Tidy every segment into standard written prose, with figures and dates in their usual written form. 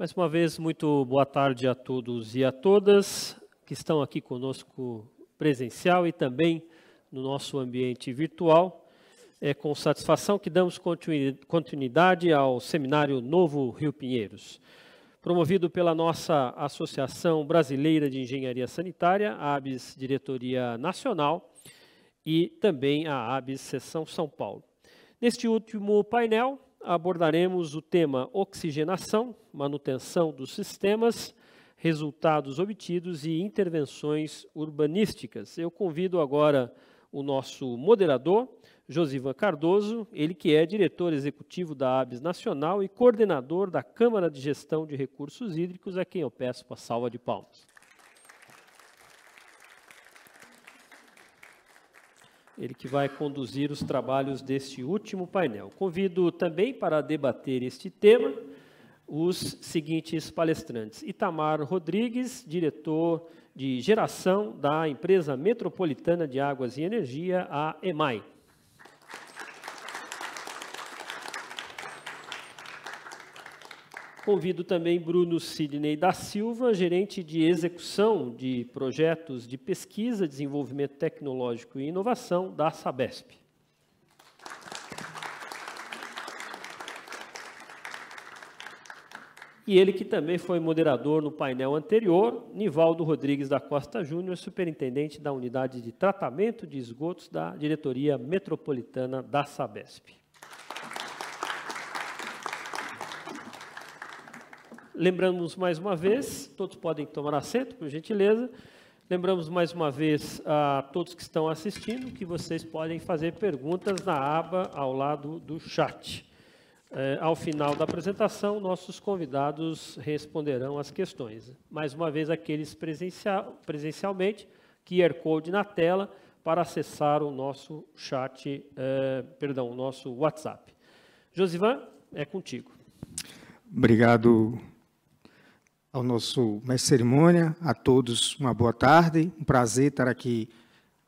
Mais uma vez, muito boa tarde a todos e a todas que estão aqui conosco presencial e também no nosso ambiente virtual. É com satisfação que damos continuidade ao seminário Novo Rio Pinheiros, promovido pela nossa Associação Brasileira de Engenharia Sanitária, a ABS Diretoria Nacional, e também a ABS Seção São Paulo. Neste último painel, abordaremos o tema oxigenação, manutenção dos sistemas, resultados obtidos e intervenções urbanísticas. Eu convido agora o nosso moderador, Josivan Cardoso, ele que é diretor executivo da ABS Nacional e coordenador da Câmara de Gestão de Recursos Hídricos, a quem eu peço uma salva de palmas. Ele que vai conduzir os trabalhos deste último painel. Convido também para debater este tema os seguintes palestrantes. Itamar Rodrigues, diretor de geração da Empresa Metropolitana de Águas e Energia, a EMAI. Convido também Bruno Sidney da Silva, gerente de execução de projetos de pesquisa, desenvolvimento tecnológico e inovação da Sabesp. E ele que também foi moderador no painel anterior, Nivaldo Rodrigues da Costa Júnior, superintendente da Unidade de Tratamento de Esgotos da Diretoria Metropolitana da Sabesp. Lembramos mais uma vez, todos podem tomar assento, por gentileza. Lembramos mais uma vez a todos que estão assistindo que vocês podem fazer perguntas na aba ao lado do chat. Ao final da apresentação, nossos convidados responderão as questões. Mais uma vez, aqueles presencialmente, QR Code na tela para acessar o nosso chat, o nosso WhatsApp. Josivan, é contigo. Obrigado ao nosso mestre de cerimônia, a todos uma boa tarde, um prazer estar aqui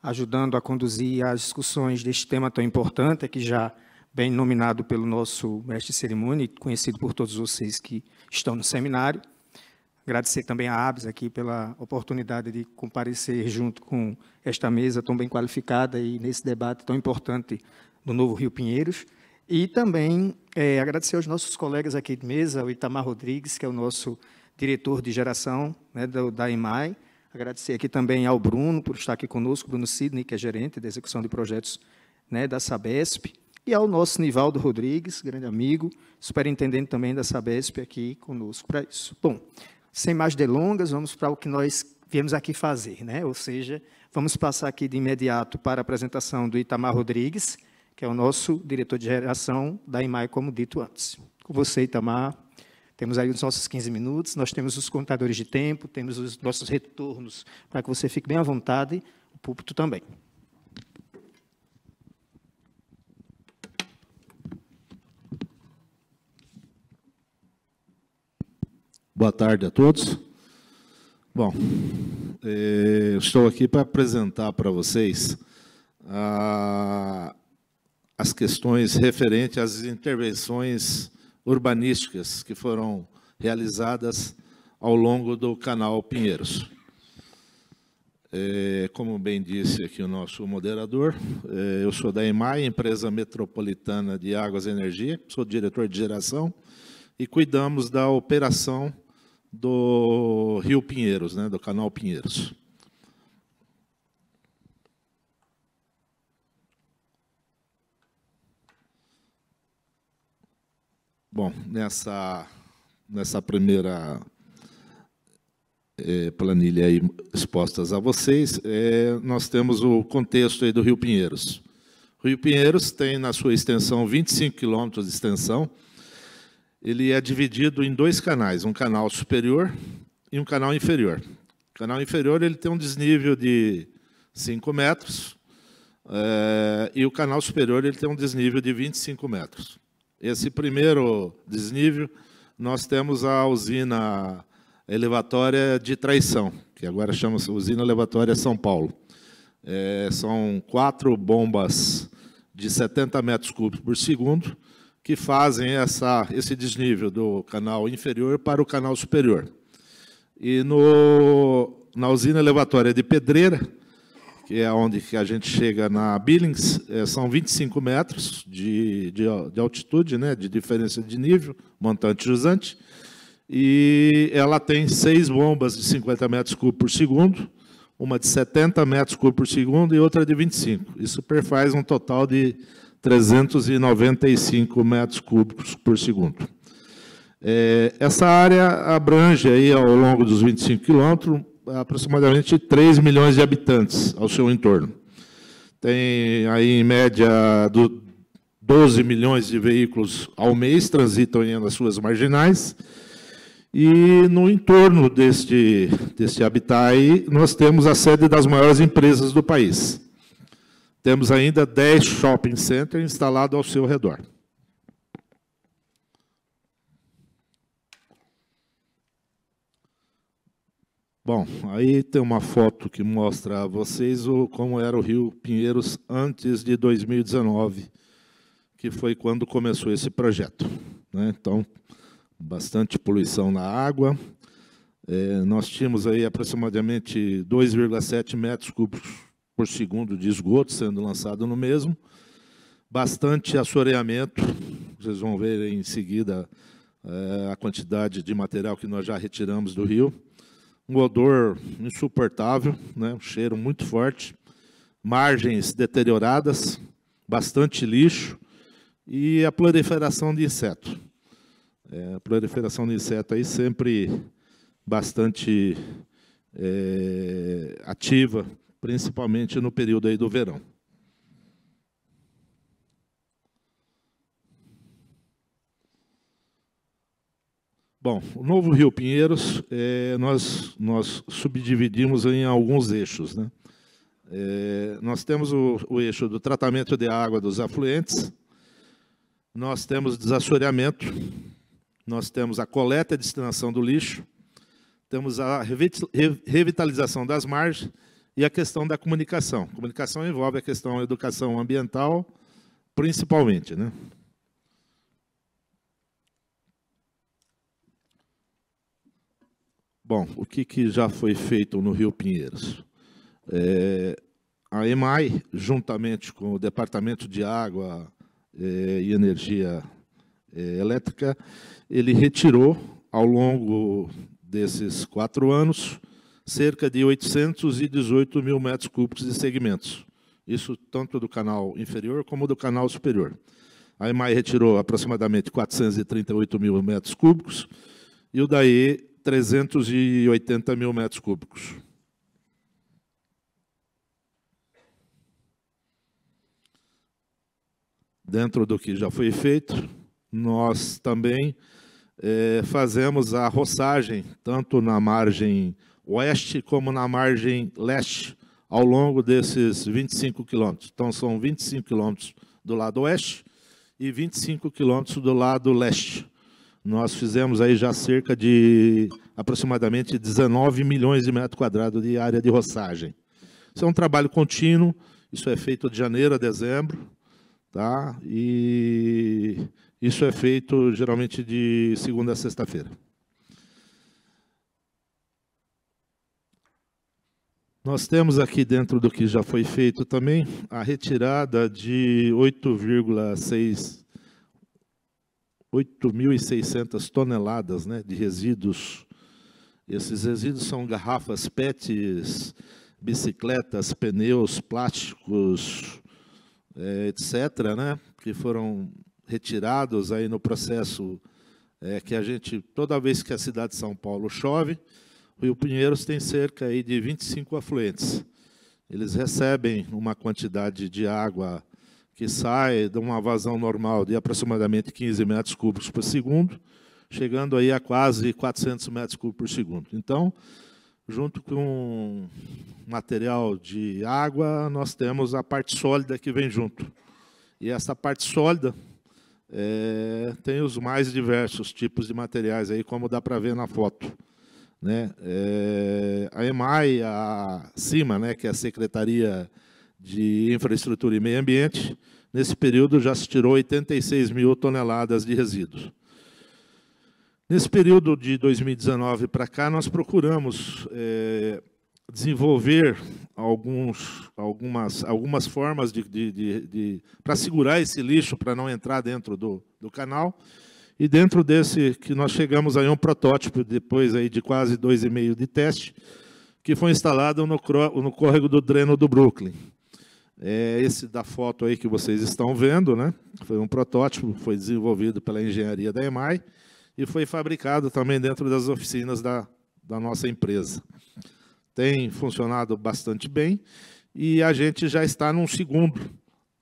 ajudando a conduzir as discussões deste tema tão importante, aqui já bem nominado pelo nosso mestre de cerimônia e conhecido por todos vocês que estão no seminário. Agradecer também à ABS aqui pela oportunidade de comparecer junto com esta mesa tão bem qualificada e nesse debate tão importante do Novo Rio Pinheiros. E também agradecer aos nossos colegas aqui de mesa, o Itamar Rodrigues, que é o nosso diretor de geração, né, da EMAI. Agradecer aqui também ao Bruno, por estar aqui conosco, Bruno Sidney, que é gerente da execução de projetos, né, da Sabesp, e ao nosso Nivaldo Rodrigues, grande amigo, superintendente também da Sabesp, aqui conosco para isso. Bom, sem mais delongas, vamos para o que nós viemos aqui fazer, né? Ou seja, vamos passar aqui de imediato para a apresentação do Itamar Rodrigues, que é o nosso diretor de geração da EMAI, como dito antes. Com você, Itamar. Temos aí os nossos 15 minutos, nós temos os contadores de tempo, temos os nossos retornos, para que você fique bem à vontade, o púlpito também. Boa tarde a todos. Bom, eu estou aqui para apresentar para vocês as questões referentes às intervenções urbanísticas que foram realizadas ao longo do canal Pinheiros. Como bem disse aqui o nosso moderador, eu sou da EMAI, Empresa Metropolitana de Águas e Energia, sou diretor de geração e cuidamos da operação do Rio Pinheiros, né, do canal Pinheiros. Bom, nessa primeira planilha aí expostas a vocês, nós temos o contexto aí do Rio Pinheiros. O Rio Pinheiros tem na sua extensão 25 quilômetros de extensão. Ele é dividido em dois canais, um canal superior e um canal inferior. O canal inferior ele tem um desnível de 5 metros e o canal superior ele tem um desnível de 25 metros. Esse primeiro desnível, nós temos a usina elevatória de Traição, que agora chama-se Usina Elevatória São Paulo. São 4 bombas de 70 metros cúbicos por segundo, que fazem esse desnível do canal inferior para o canal superior. E na usina elevatória de Pedreira, que é onde que a gente chega na Billings, são 25 metros de altitude, né, de diferença de nível, montante jusante, e ela tem 6 bombas de 50 metros cúbicos por segundo, uma de 70 metros cúbicos por segundo e outra de 25. Isso perfaz um total de 395 metros cúbicos por segundo. Essa área abrange aí, ao longo dos 25 quilômetros, aproximadamente 3 milhões de habitantes ao seu entorno. Tem aí, em média, 12 milhões de veículos ao mês transitam nas suas marginais. E no entorno deste habitat aí, nós temos a sede das maiores empresas do país. Temos ainda 10 shopping centers instalados ao seu redor. Bom, aí tem uma foto que mostra a vocês como era o Rio Pinheiros antes de 2019, que foi quando começou esse projeto, né? Então, bastante poluição na água. Nós tínhamos aí aproximadamente 2,7 metros cúbicos por segundo de esgoto sendo lançado no mesmo. Bastante assoreamento. Vocês vão ver em seguida a quantidade de material que nós já retiramos do rio. Um odor insuportável, né? Um cheiro muito forte. Margens deterioradas, bastante lixo e a proliferação de inseto. A proliferação de inseto aí sempre bastante ativa, principalmente no período aí do verão. Bom, o novo Rio Pinheiros, nós subdividimos em alguns eixos, né? Nós temos o eixo do tratamento de água dos afluentes, nós temos desassoreamento, nós temos a coleta e destinação do lixo, temos a revitalização das margens e a questão da comunicação. Comunicação envolve a questão da educação ambiental, principalmente, né? Bom, o que já foi feito no Rio Pinheiros? A EMAI, juntamente com o Departamento de Água e Energia Elétrica, ele retirou, ao longo desses 4 anos, cerca de 818 mil metros cúbicos de segmentos. Isso tanto do canal inferior como do canal superior. A EMAI retirou aproximadamente 438 mil metros cúbicos e o DAE 380 mil metros cúbicos. Dentro do que já foi feito, nós também fazemos a roçagem, tanto na margem oeste como na margem leste, ao longo desses 25 quilômetros. Então, são 25 quilômetros do lado oeste e 25 quilômetros do lado leste. Nós fizemos aí já cerca de aproximadamente 19 milhões de metros quadrados de área de roçagem. Isso é um trabalho contínuo, isso é feito de janeiro a dezembro, tá? E isso é feito geralmente de segunda a sexta-feira. Nós temos aqui, dentro do que já foi feito também, a retirada de 8.600 toneladas, né, de resíduos. Esses resíduos são garrafas PETs, bicicletas, pneus, plásticos, etc., né, que foram retirados aí no processo que a gente, toda vez que a cidade de São Paulo chove, o Rio Pinheiros tem cerca aí de 25 afluentes. Eles recebem uma quantidade de água que sai de uma vazão normal de aproximadamente 15 metros cúbicos por segundo, chegando aí a quase 400 metros cúbicos por segundo. Então, junto com material de água, nós temos a parte sólida que vem junto. E essa parte sólida tem os mais diversos tipos de materiais, aí, como dá para ver na foto, né? A EMAI, a CIMA, né, que é a Secretaria de Infraestrutura e Meio Ambiente, Nesse período, já se tirou 86 mil toneladas de resíduos. Nesse período de 2019 para cá, nós procuramos desenvolver algumas formas para segurar esse lixo, para não entrar dentro do canal. E dentro desse, que nós chegamos a um protótipo, depois aí de quase 2,5 de teste, que foi instalado no córrego do dreno do Brooklyn. Esse da foto aí que vocês estão vendo, né? Foi um protótipo, foi desenvolvido pela engenharia da EMAI e foi fabricado também dentro das oficinas da nossa empresa. Tem funcionado bastante bem e a gente já está num segundo,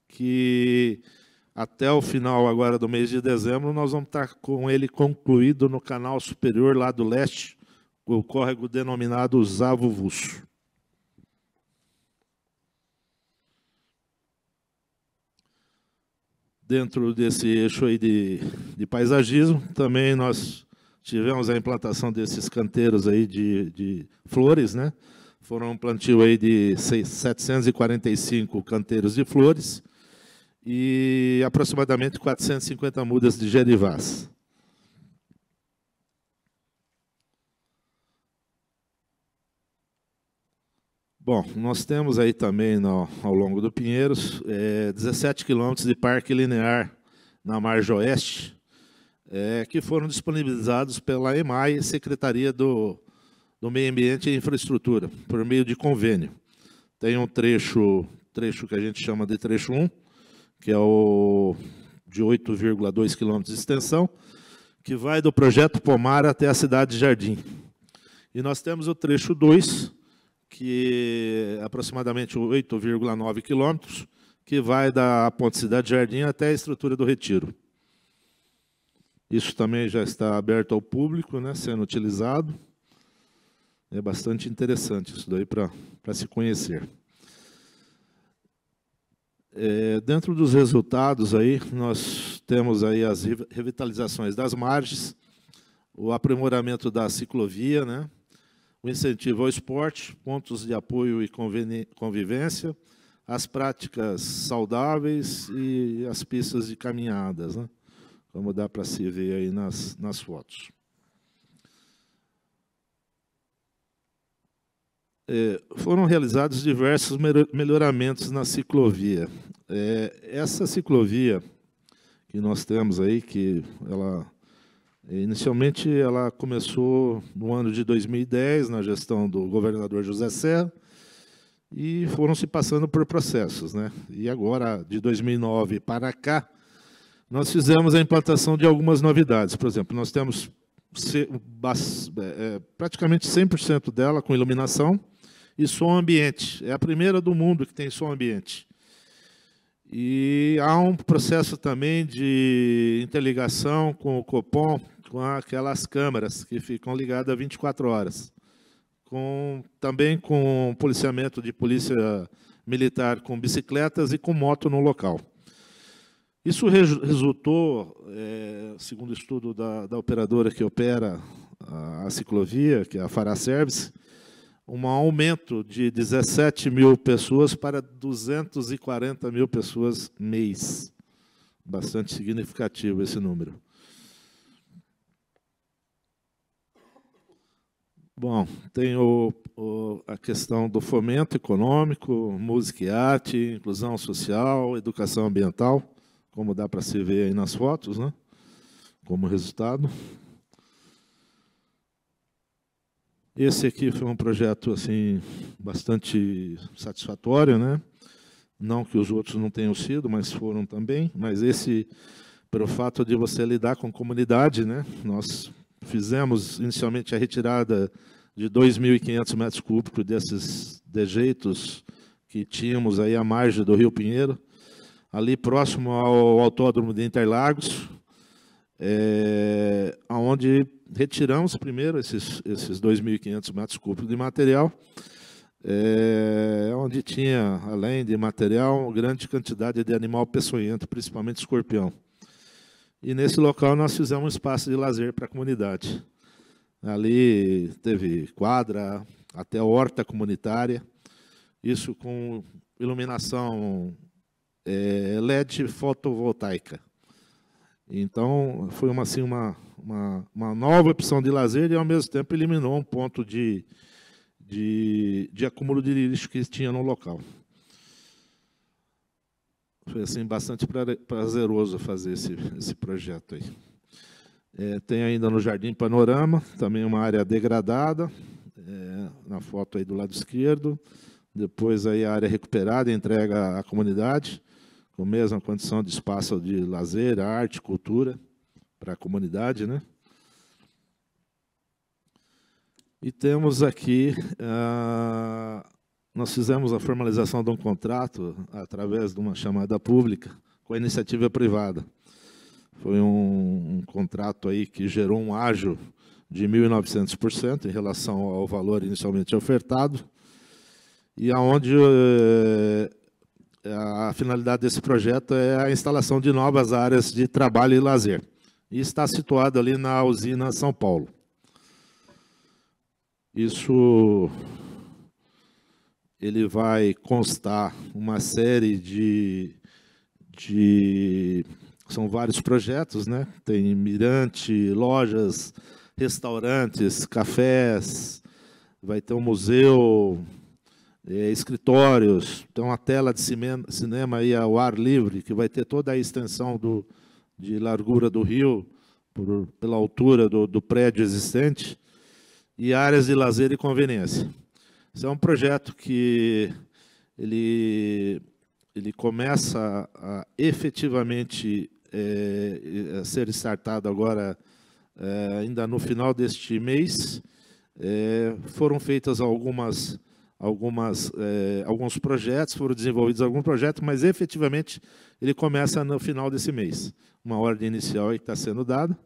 que até o final agora do mês de dezembro nós vamos estar com ele concluído no canal superior lá do leste, o córrego denominado Zavuvus. Dentro desse eixo aí de paisagismo, também nós tivemos a implantação desses canteiros aí de flores, né? Foram um plantio aí de 745 canteiros de flores e aproximadamente 450 mudas de gerivás. Bom, nós temos aí também, ao longo do Pinheiros, 17 quilômetros de parque linear na margem oeste, que foram disponibilizados pela EMAI, Secretaria do Meio Ambiente e Infraestrutura, por meio de convênio. Tem um trecho que a gente chama de trecho 1, que é o de 8,2 quilômetros de extensão, que vai do projeto Pomar até a cidade de Jardim. E nós temos o trecho 2, que é aproximadamente 8,9 quilômetros, que vai da Ponte Cidade Jardim até a estrutura do Retiro. Isso também já está aberto ao público, né, sendo utilizado. É bastante interessante isso daí para se conhecer. Dentro dos resultados, aí, nós temos aí as revitalizações das margens, o aprimoramento da ciclovia, né, o incentivo ao esporte, pontos de apoio e convivência, as práticas saudáveis e as pistas de caminhadas, né? Como dá para se ver aí nas fotos. Foram realizados diversos melhoramentos na ciclovia. Essa ciclovia que nós temos aí, que inicialmente ela começou no ano de 2010, na gestão do governador José Serra, e foram se passando por processos, né? E agora, de 2009 para cá, nós fizemos a implantação de algumas novidades. Por exemplo, nós temos praticamente 100% dela com iluminação e som ambiente. É a primeira do mundo que tem som ambiente. E há um processo também de interligação com o Copom, com aquelas câmeras que ficam ligadas 24 horas. Também com policiamento de polícia militar com bicicletas e com moto no local. Isso resultou, segundo o estudo da operadora que opera a ciclovia, que é a Fará Service, um aumento de 17 mil pessoas para 240 mil pessoas mês. Bastante significativo esse número. Bom, tem a questão do fomento econômico, música e arte, inclusão social, educação ambiental, como dá para se ver aí nas fotos, né? Como resultado. Esse aqui foi um projeto assim bastante satisfatório, né? Não que os outros não tenham sido, mas foram também. Mas esse, pelo fato de você lidar com comunidade, né? Nós fizemos inicialmente a retirada de 2.500 metros cúbicos desses dejeitos que tínhamos aí à margem do Rio Pinheiro, ali próximo ao Autódromo de Interlagos, onde retiramos primeiro esses 2.500 metros cúbicos de material, onde tinha, além de material, uma grande quantidade de animal peçonhento, principalmente escorpião. E nesse local nós fizemos um espaço de lazer para a comunidade. Ali teve quadra, até horta comunitária, isso com iluminação LED fotovoltaica. Então, foi uma nova opção de lazer e, ao mesmo tempo, eliminou um ponto de acúmulo de lixo que tinha no local. Foi assim, bastante prazeroso fazer esse projeto aí. Tem ainda no Jardim Panorama, também uma área degradada, na foto aí do lado esquerdo. Depois aí a área recuperada, entrega à comunidade, com a mesma condição de espaço de lazer, arte, cultura, para a comunidade, né? E temos aqui, nós fizemos a formalização de um contrato através de uma chamada pública com a iniciativa privada. Foi um contrato aí que gerou um ágio de 1.900% em relação ao valor inicialmente ofertado, e aonde a finalidade desse projeto é a instalação de novas áreas de trabalho e lazer. E está situado ali na usina São Paulo. Isso, ele vai constar uma série são vários projetos, né? Tem mirante, lojas, restaurantes, cafés, vai ter um museu, escritórios, tem uma tela de cinema aí ao ar livre, que vai ter toda a extensão de largura do rio, pela altura do prédio existente, e áreas de lazer e conveniência. Esse é um projeto que ele começa a efetivamente ser startado agora, ainda no final deste mês. Foram feitas alguns projetos, foram desenvolvidos alguns projetos, mas efetivamente ele começa no final desse mês. Uma ordem inicial aí que está sendo dada.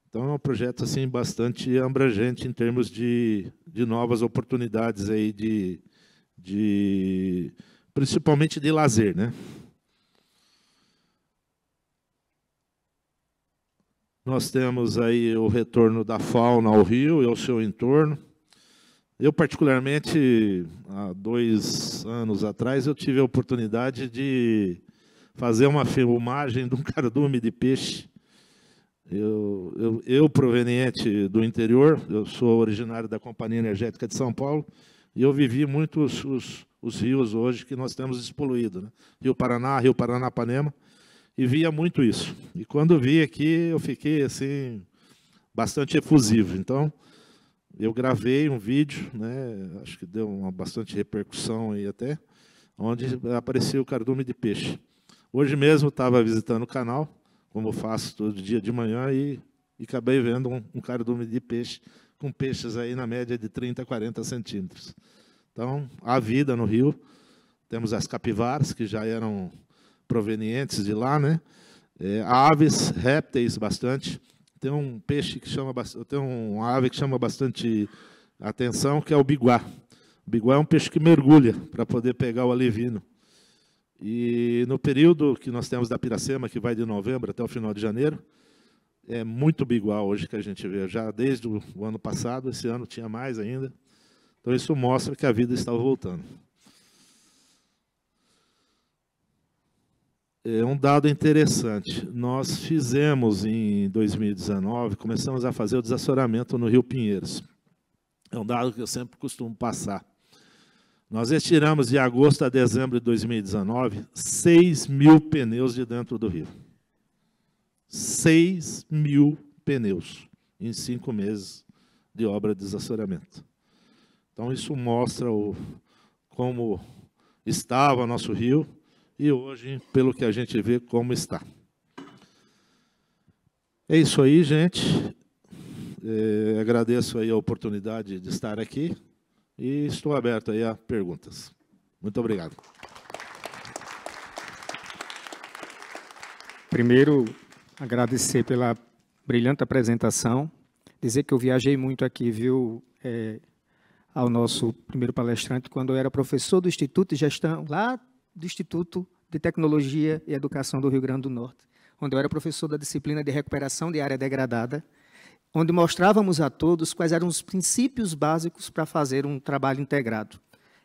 Então é um projeto assim bastante abrangente em termos de novas oportunidades aí principalmente de lazer, né? Nós temos aí o retorno da fauna ao rio e ao seu entorno. Eu, particularmente, há 2 anos atrás, eu tive a oportunidade de fazer uma filmagem de um cardume de peixe. Eu proveniente do interior, eu sou originário da Companhia Energética de São Paulo, e eu vivi muito os rios hoje que nós temos despoluídos, né? Rio Paraná, Rio Paranapanema, e via muito isso. E quando vi aqui, eu fiquei assim, bastante efusivo. Então, eu gravei um vídeo, né, acho que deu bastante repercussão aí até, onde apareceu o cardume de peixe. Hoje mesmo estava visitando o canal, como eu faço todo dia de manhã, e acabei vendo um cardume de peixe, com peixes aí na média de 30 a 40 centímetros. Então, há vida no rio. Temos as capivaras, que já eram provenientes de lá, né? Aves, répteis bastante. Tem um peixe que tem uma ave que chama bastante atenção, que é o biguá. O biguá é um peixe que mergulha para poder pegar o alevino. E no período que nós temos da Piracema, que vai de novembro até o final de janeiro, é muito biguá hoje que a gente vê. Já desde o ano passado, esse ano tinha mais ainda. Então isso mostra que a vida está voltando. É um dado interessante. Nós fizemos em 2019, começamos a fazer o desassoramento no Rio Pinheiros. É um dado que eu sempre costumo passar. Nós retiramos de agosto a dezembro de 2019 6.000 pneus de dentro do rio. 6.000 pneus em 5 meses de obra de desassoramento. Então isso mostra como estava nosso rio e hoje, pelo que a gente vê, como está. É isso aí, gente. Agradeço aí a oportunidade de estar aqui. E estou aberto aí a perguntas. Muito obrigado. Primeiro, agradecer pela brilhante apresentação. Dizer que eu viajei muito aqui, viu, ao nosso primeiro palestrante, quando eu era professor do Instituto de Gestão, lá do Instituto de Tecnologia e Educação do Rio Grande do Norte, onde eu era professor da disciplina de recuperação de área degradada, onde mostrávamos a todos quais eram os princípios básicos para fazer um trabalho integrado.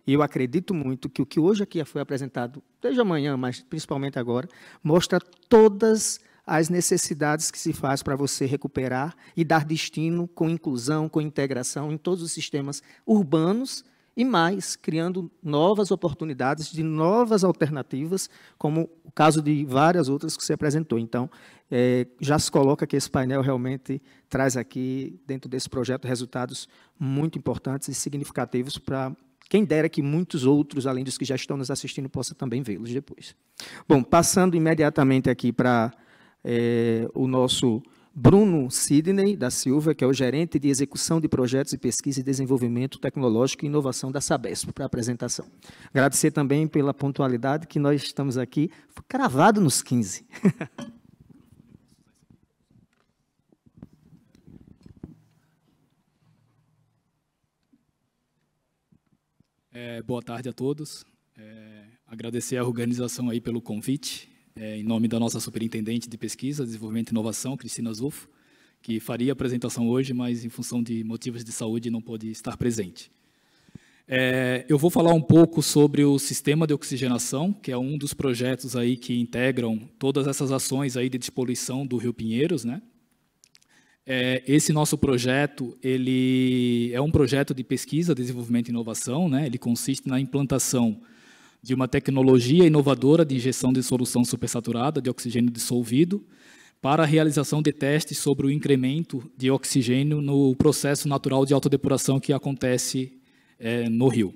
E eu acredito muito que o que hoje aqui foi apresentado, desde amanhã, mas principalmente agora, mostra todas as necessidades que se faz para você recuperar e dar destino com inclusão, com integração em todos os sistemas urbanos e mais, criando novas oportunidades de novas alternativas, como o caso de várias outras que você apresentou. Então, já se coloca que esse painel realmente traz aqui, dentro desse projeto, resultados muito importantes e significativos para quem dera que muitos outros, além dos que já estão nos assistindo, possam também vê-los depois. Bom, passando imediatamente aqui para o nosso Bruno Sidney da Silva, que é o gerente de execução de projetos de pesquisa e desenvolvimento tecnológico e inovação da Sabesp, para a apresentação. Agradecer também pela pontualidade, que nós estamos aqui, cravado nos 15. Boa tarde a todos. Agradecer à organização aí pelo convite, em nome da nossa superintendente de pesquisa, desenvolvimento e inovação, Cristina Zuffo, que faria a apresentação hoje, mas em função de motivos de saúde não pôde estar presente. Eu vou falar um pouco sobre o sistema de oxigenação, que é um dos projetos aí que integram todas essas ações aí de despoluição do Rio Pinheiros, né? Esse nosso projeto, ele é um projeto de pesquisa, desenvolvimento e inovação, né? Ele consiste na implantação de uma tecnologia inovadora de injeção de solução supersaturada de oxigênio dissolvido para a realização de testes sobre o incremento de oxigênio no processo natural de autodepuração que acontece no rio.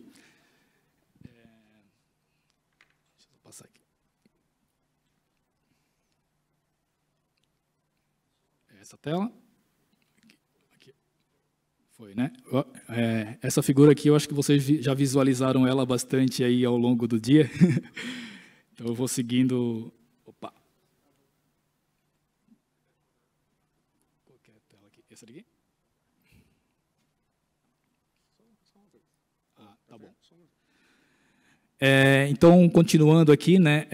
Deixa eu passar aqui. Essa tela. Foi, né? Essa figura aqui, eu acho que vocês já visualizaram ela bastante aí ao longo do dia. Então, eu vou seguindo... Opa! Qual que é a tela aqui? Essa daqui? Ah, tá bom. Então, continuando aqui, né,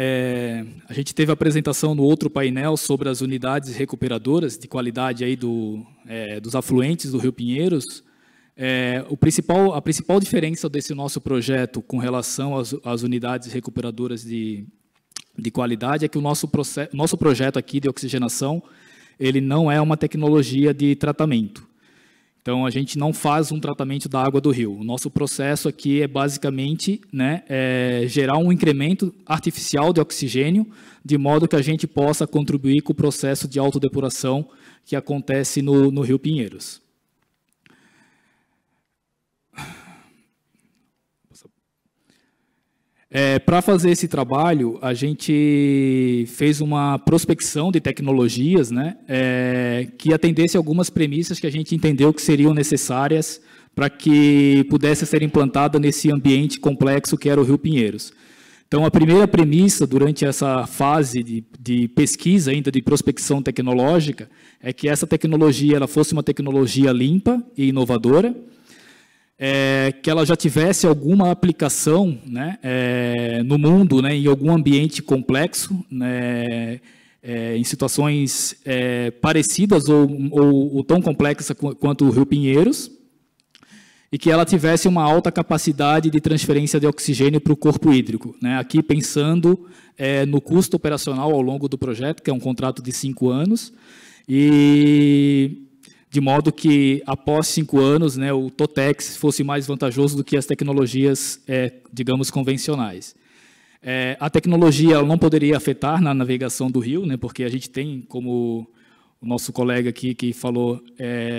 a gente teve a apresentação no outro painel sobre as unidades recuperadoras de qualidade aí dos afluentes do Rio Pinheiros. A principal diferença desse nosso projeto com relação às unidades recuperadoras de qualidade é que o nosso projeto aqui de oxigenação, ele não é uma tecnologia de tratamento. Então, a gente não faz um tratamento da água do rio. O nosso processo aqui é basicamente, né, gerar um incremento artificial de oxigênio, de modo que a gente possa contribuir com o processo de autodepuração que acontece no Rio Pinheiros. Para fazer esse trabalho, a gente fez uma prospecção de tecnologias, né, que atendesse algumas premissas que a gente entendeu que seriam necessárias para que pudesse ser implantada nesse ambiente complexo que era o Rio Pinheiros. Então, a primeira premissa durante essa fase de pesquisa, ainda de prospecção tecnológica, é que essa tecnologia ela fosse uma tecnologia limpa e inovadora, que ela já tivesse alguma aplicação, né, no mundo, né, em algum ambiente complexo, né, em situações parecidas ou tão complexas quanto o Rio Pinheiros, e que ela tivesse uma alta capacidade de transferência de oxigênio para o corpo hídrico, né, aqui pensando no custo operacional ao longo do projeto, que é um contrato de 5 anos, e de modo que, após 5 anos, né, o TOTEX fosse mais vantajoso do que as tecnologias, digamos, convencionais. A tecnologia ela não poderia afetar na navegação do rio, né, porque a gente tem, como o nosso colega aqui que falou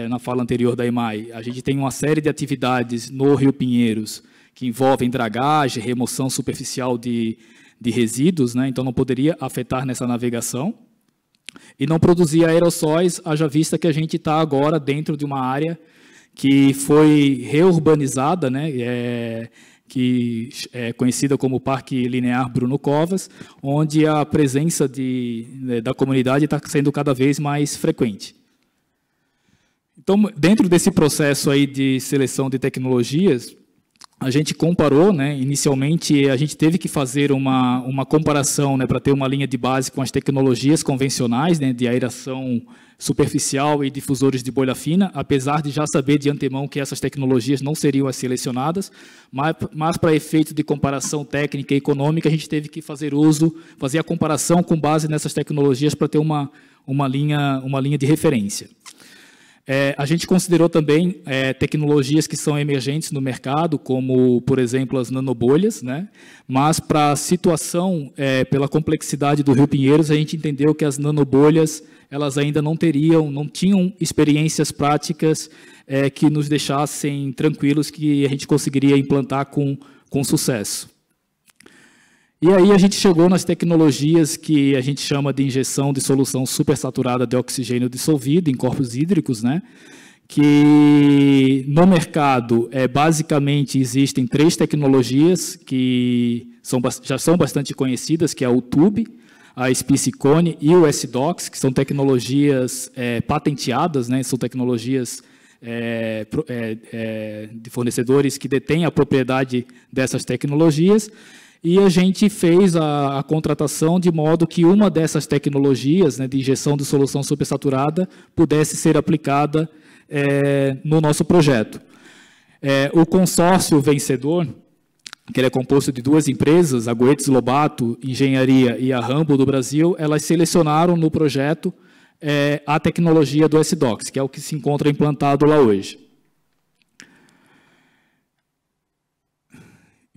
na fala anterior da EMAI, a gente tem uma série de atividades no Rio Pinheiros que envolvem dragagem, remoção superficial de resíduos, né, então não poderia afetar nessa navegação. E não produzia aerossóis, haja vista que a gente está agora dentro de uma área que foi reurbanizada, né, que é conhecida como Parque Linear Bruno Covas, onde a presença da comunidade está sendo cada vez mais frequente. Então, dentro desse processo aí de seleção de tecnologias, a gente comparou, né, inicialmente a gente teve que fazer uma comparação, né, para ter uma linha de base com as tecnologias convencionais, né, de aeração superficial e difusores de bolha fina, apesar de já saber de antemão que essas tecnologias não seriam as selecionadas, mas para efeito de comparação técnica e econômica, a gente teve que fazer a comparação com base nessas tecnologias para ter uma linha de referência. A gente considerou também tecnologias que são emergentes no mercado, como, por exemplo, as nanobolhas, né? Mas, para a situação, pela complexidade do Rio Pinheiros, a gente entendeu que as nanobolhas elas ainda não tinham experiências práticas que nos deixassem tranquilos que a gente conseguiria implantar com sucesso. E aí a gente chegou nas tecnologias que a gente chama de injeção de solução supersaturada de oxigênio dissolvido em corpos hídricos, né? Que no mercado basicamente existem 3 tecnologias que já são bastante conhecidas, que é o TUB, a Spicicone e o S-Dox, que são tecnologias patenteadas, né? São tecnologias de fornecedores que detêm a propriedade dessas tecnologias. E a gente fez a contratação de modo que uma dessas tecnologias, né, de injeção de solução supersaturada pudesse ser aplicada no nosso projeto. O consórcio vencedor, que ele é composto de 2 empresas, a Goetz Lobato Engenharia e a Rambo do Brasil, elas selecionaram no projeto a tecnologia do S-Dox, que é o que se encontra implantado lá hoje.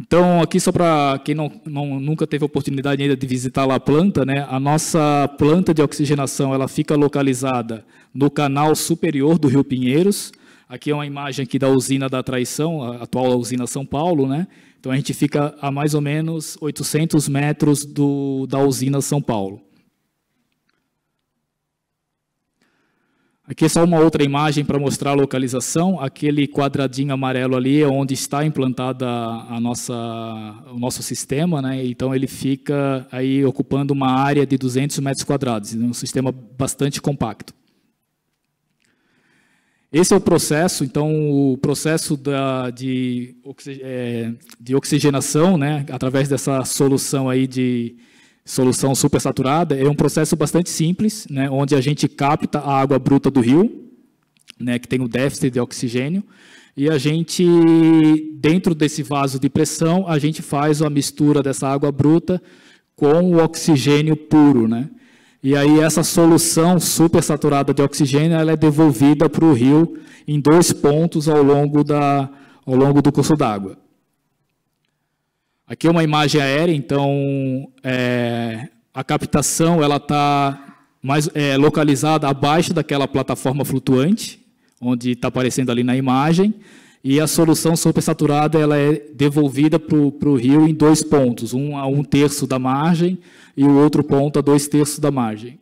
Então, aqui só para quem nunca teve a oportunidade ainda de visitar lá a planta, né, a nossa planta de oxigenação ela fica localizada no canal superior do Rio Pinheiros. Aqui é uma imagem aqui da usina da Traição, a atual usina São Paulo, né? Então, a gente fica a mais ou menos 800 metros da usina São Paulo. Aqui é só uma outra imagem para mostrar a localização. Aquele quadradinho amarelo ali é onde está implantada o nosso sistema, né? Então, ele fica aí ocupando uma área de 200 metros quadrados, um sistema bastante compacto. Esse é o processo. Então, o processo de oxigenação, né, através dessa solução aí de solução supersaturada, é um processo bastante simples, né, onde a gente capta a água bruta do rio, né, que tem o déficit de oxigênio, e a gente, dentro desse vaso de pressão, a gente faz a mistura dessa água bruta com o oxigênio puro, né? E aí essa solução supersaturada de oxigênio ela é devolvida para o rio em 2 pontos ao longo do curso d'água. Aqui é uma imagem aérea, então a captação ela está localizada abaixo daquela plataforma flutuante, onde está aparecendo ali na imagem, e a solução supersaturada ela é devolvida para o rio em 2 pontos, um a 1/3 da margem e o outro ponto a 2/3 da margem.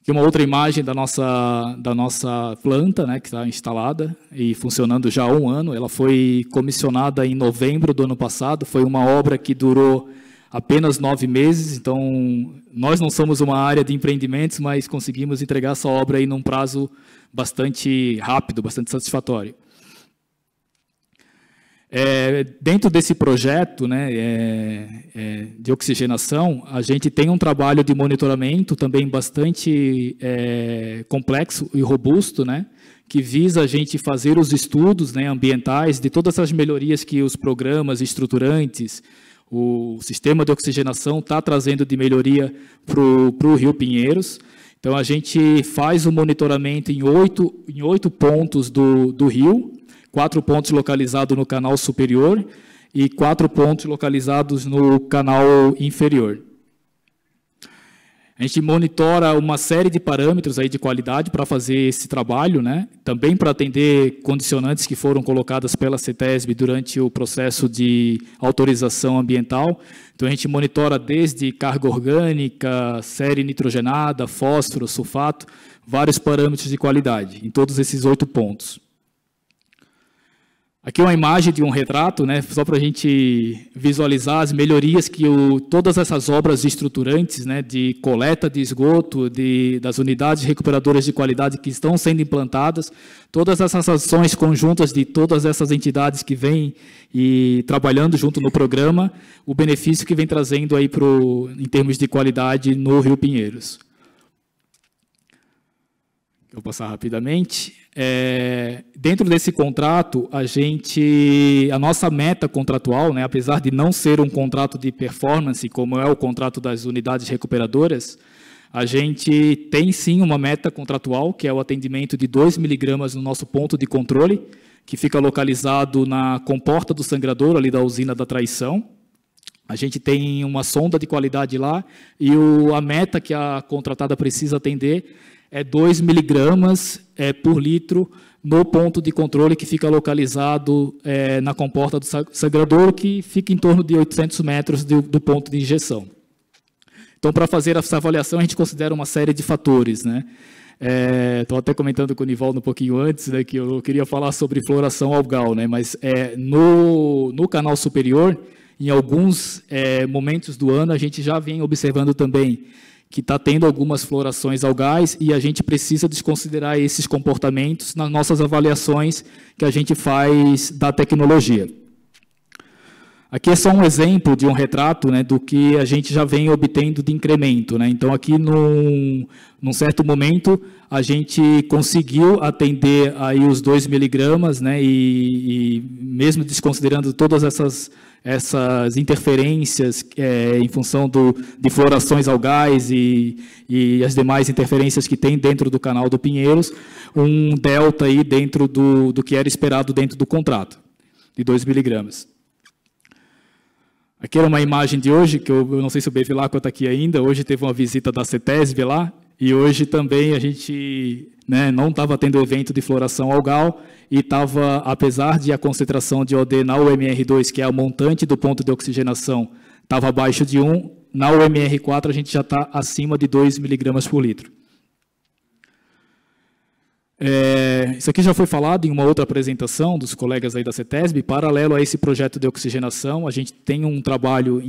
Aqui uma outra imagem da nossa planta, né, que está instalada e funcionando já há 1 ano. Ela foi comissionada em novembro do ano passado. Foi uma obra que durou apenas 9 meses. Então, nós não somos uma área de empreendimentos, mas conseguimos entregar essa obra aí num prazo bastante rápido, bastante satisfatório. Dentro desse projeto, né, de oxigenação, a gente tem um trabalho de monitoramento também bastante complexo e robusto, né, que visa a gente fazer os estudos, né, ambientais de todas as melhorias que os programas estruturantes, o sistema de oxigenação está trazendo de melhoria para o Rio Pinheiros. Então, a gente faz o monitoramento em 8 pontos do rio, 4 pontos localizados no canal superior e 4 pontos localizados no canal inferior. A gente monitora uma série de parâmetros aí de qualidade para fazer esse trabalho, né? Também para atender condicionantes que foram colocadas pela CETESB durante o processo de autorização ambiental. Então, a gente monitora desde carga orgânica, série nitrogenada, fósforo, sulfato, vários parâmetros de qualidade em todos esses 8 pontos. Aqui é uma imagem de um retrato, né, só para a gente visualizar as melhorias que todas essas obras estruturantes, né, de coleta de esgoto, das unidades recuperadoras de qualidade que estão sendo implantadas, todas essas ações conjuntas de todas essas entidades que vêm e trabalhando junto no programa, o benefício que vem trazendo aí em termos de qualidade no Rio Pinheiros. Vou passar rapidamente. Dentro desse contrato, a nossa meta contratual, né, apesar de não ser um contrato de performance, como é o contrato das unidades recuperadoras, a gente tem sim uma meta contratual, que é o atendimento de 2 miligramas no nosso ponto de controle, que fica localizado na comporta do sangradouro, ali da usina da Traição. A gente tem uma sonda de qualidade lá, e a meta que a contratada precisa atender é 2 miligramas por litro no ponto de controle que fica localizado na comporta do sangradouro, que fica em torno de 800 metros do ponto de injeção. Então, para fazer essa avaliação, a gente considera uma série de fatores, né? Estou até comentando com o Nivaldo um pouquinho antes, né, que eu queria falar sobre floração algal, né? Mas no canal superior, em alguns momentos do ano, a gente já vem observando também que está tendo algumas florações algais e a gente precisa desconsiderar esses comportamentos nas nossas avaliações que a gente faz da tecnologia. Aqui é só um exemplo de um retrato, né, do que a gente já vem obtendo de incremento, né? Então, aqui, num certo momento, a gente conseguiu atender aí os 2 miligramas, né, e mesmo desconsiderando todas essas interferências em função de florações algais e as demais interferências que tem dentro do canal do Pinheiros, um delta aí dentro do que era esperado dentro do contrato, de 2 miligramas. Aqui era uma imagem de hoje, que eu não sei se o Bevilacqua está aqui ainda, hoje teve uma visita da CETESB lá, e hoje também a gente, né, não estava tendo evento de floração algal, e estava, apesar de a concentração de OD na UMR2, que é a montante do ponto de oxigenação, estava abaixo de 1, na UMR4 a gente já está acima de 2 miligramas por litro. Isso aqui já foi falado em uma outra apresentação dos colegas aí da CETESB. Paralelo a esse projeto de oxigenação, a gente tem um trabalho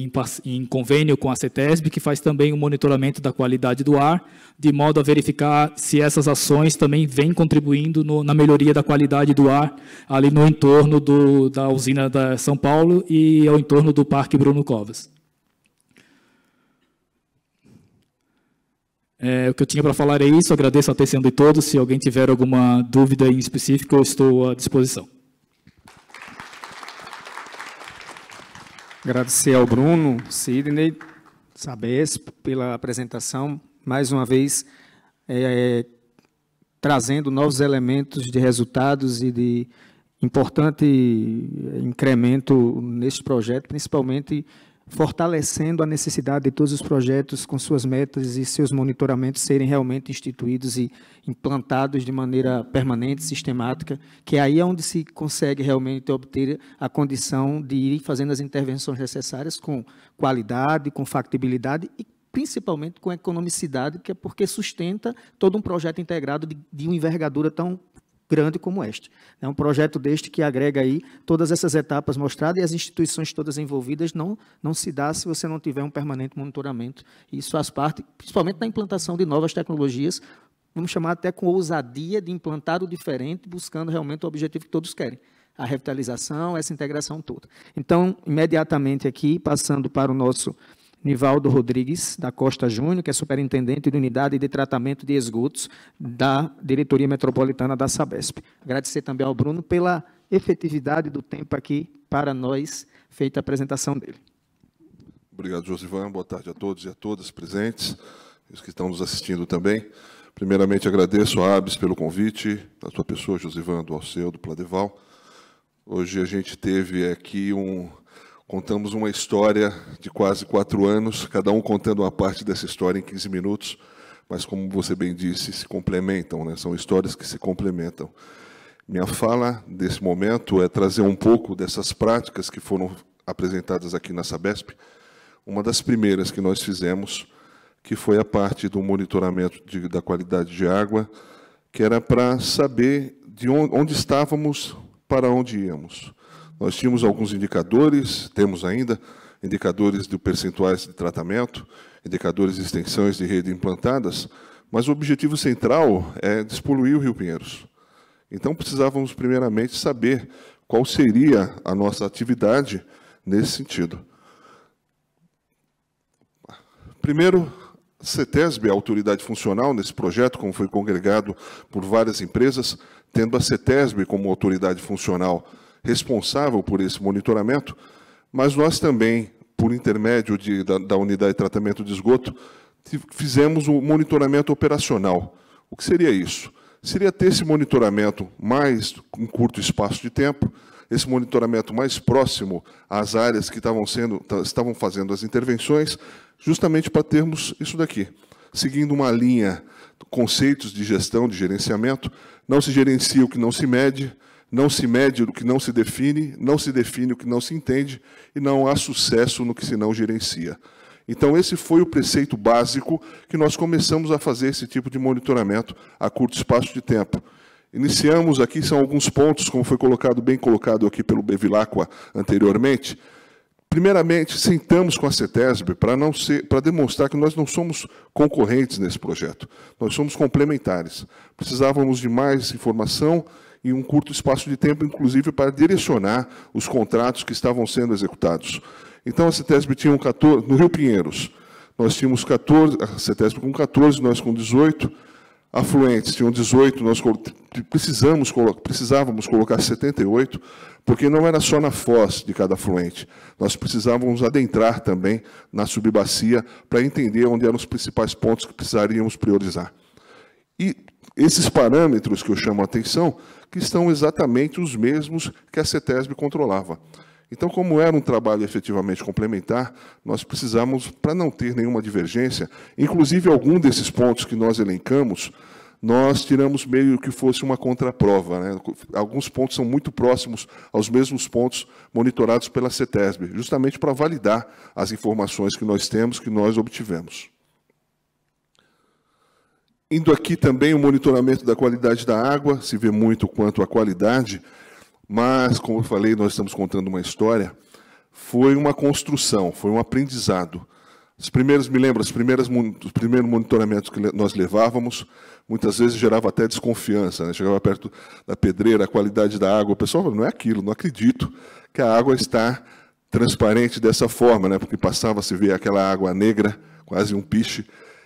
em convênio com a CETESB, que faz também o monitoramento da qualidade do ar, de modo a verificar se essas ações também vêm contribuindo na melhoria da qualidade do ar ali no entorno da usina da São Paulo e ao entorno do Parque Bruno Covas. O que eu tinha para falar é isso, agradeço a atenção de todos, se alguém tiver alguma dúvida em específico, eu estou à disposição. Agradecer ao Bruno, Sidney, Sabesp, pela apresentação, mais uma vez, trazendo novos elementos de resultados e de importante incremento neste projeto, principalmente fortalecendo a necessidade de todos os projetos com suas metas e seus monitoramentos serem realmente instituídos e implantados de maneira permanente, sistemática, que aí é onde se consegue realmente obter a condição de ir fazendo as intervenções necessárias com qualidade, com factibilidade e principalmente com economicidade, que é porque sustenta todo um projeto integrado de uma envergadura tão grande como este. É um projeto deste que agrega aí todas essas etapas mostradas e as instituições todas envolvidas não se dá se você não tiver um permanente monitoramento. Isso faz parte, principalmente da implantação de novas tecnologias, vamos chamar até com ousadia de implantar o diferente, buscando realmente o objetivo que todos querem, a revitalização, essa integração toda. Então, imediatamente aqui, passando para o nosso Nivaldo Rodrigues da Costa Júnior, que é superintendente de unidade de tratamento de esgotos da Diretoria Metropolitana da Sabesp. Agradecer também ao Bruno pela efetividade do tempo aqui para nós, feita a apresentação dele. Obrigado, Josivan. Boa tarde a todos e a todas presentes, os que estão nos assistindo também. Primeiramente, agradeço a ABS pelo convite, a sua pessoa, Josivan, do Alceu, do Pladeval. Hoje a gente teve aqui contamos uma história de quase 4 anos, cada um contando uma parte dessa história em 15 minutos, mas, como você bem disse, se complementam, né? São histórias que se complementam. Minha fala, desse momento, é trazer um pouco dessas práticas que foram apresentadas aqui na Sabesp. Uma das primeiras que nós fizemos, que foi a parte do monitoramento da qualidade de água, que era para saber de onde estávamos para onde íamos. Nós tínhamos alguns indicadores, temos ainda, indicadores de percentuais de tratamento, indicadores de extensões de rede implantadas, mas o objetivo central é despoluir o Rio Pinheiros. Então, precisávamos, primeiramente, saber qual seria a nossa atividade nesse sentido. Primeiro, a CETESB, a autoridade funcional nesse projeto, como foi congregado por várias empresas, tendo a CETESB como autoridade funcional responsável por esse monitoramento, mas nós também, por intermédio da unidade de tratamento de esgoto, fizemos o monitoramento operacional. O que seria isso? Seria ter esse monitoramento mais em curto espaço de tempo, esse monitoramento mais próximo às áreas que estavam fazendo as intervenções, justamente para termos isso daqui, seguindo uma linha, conceitos de gestão, de gerenciamento. Não se gerencia o que não se mede o que não se define o que não se entende, e não há sucesso no que se não gerencia. Então, esse foi o preceito básico que nós começamos a fazer esse tipo de monitoramento a curto espaço de tempo. Iniciamos aqui, são alguns pontos, como foi bem colocado aqui pelo Bevilacqua anteriormente. Primeiramente, sentamos com a CETESB para demonstrar que nós não somos concorrentes nesse projeto, nós somos complementares. Precisávamos de mais informação em um curto espaço de tempo, inclusive para direcionar os contratos que estavam sendo executados. Então, a CETESB tinha 14, no Rio Pinheiros, nós tínhamos 14, a CETESB com 14, nós com 18, afluentes tinham 18, nós precisávamos colocar 78, porque não era só na foz de cada afluente, nós precisávamos adentrar também na subbacia para entender onde eram os principais pontos que precisaríamos priorizar. E esses parâmetros que eu chamo a atenção, que estão exatamente os mesmos que a CETESB controlava. Então, como era um trabalho efetivamente complementar, nós precisamos, para não ter nenhuma divergência, inclusive algum desses pontos que nós elencamos, nós tiramos meio que fosse uma contraprova, né? Alguns pontos são muito próximos aos mesmos pontos monitorados pela CETESB, justamente para validar as informações que nós temos, que nós obtivemos. Indo aqui também o monitoramento da qualidade da água, se vê muito quanto à qualidade, mas, como eu falei, nós estamos contando uma história, foi uma construção, foi um aprendizado. Os primeiros monitoramentos que nós levávamos, muitas vezes gerava até desconfiança, né? Chegava perto da pedreira, a qualidade da água, o pessoal falava, não é aquilo, não acredito que a água está transparente dessa forma, né? Porque passava a se ver aquela água negra, quase um piche.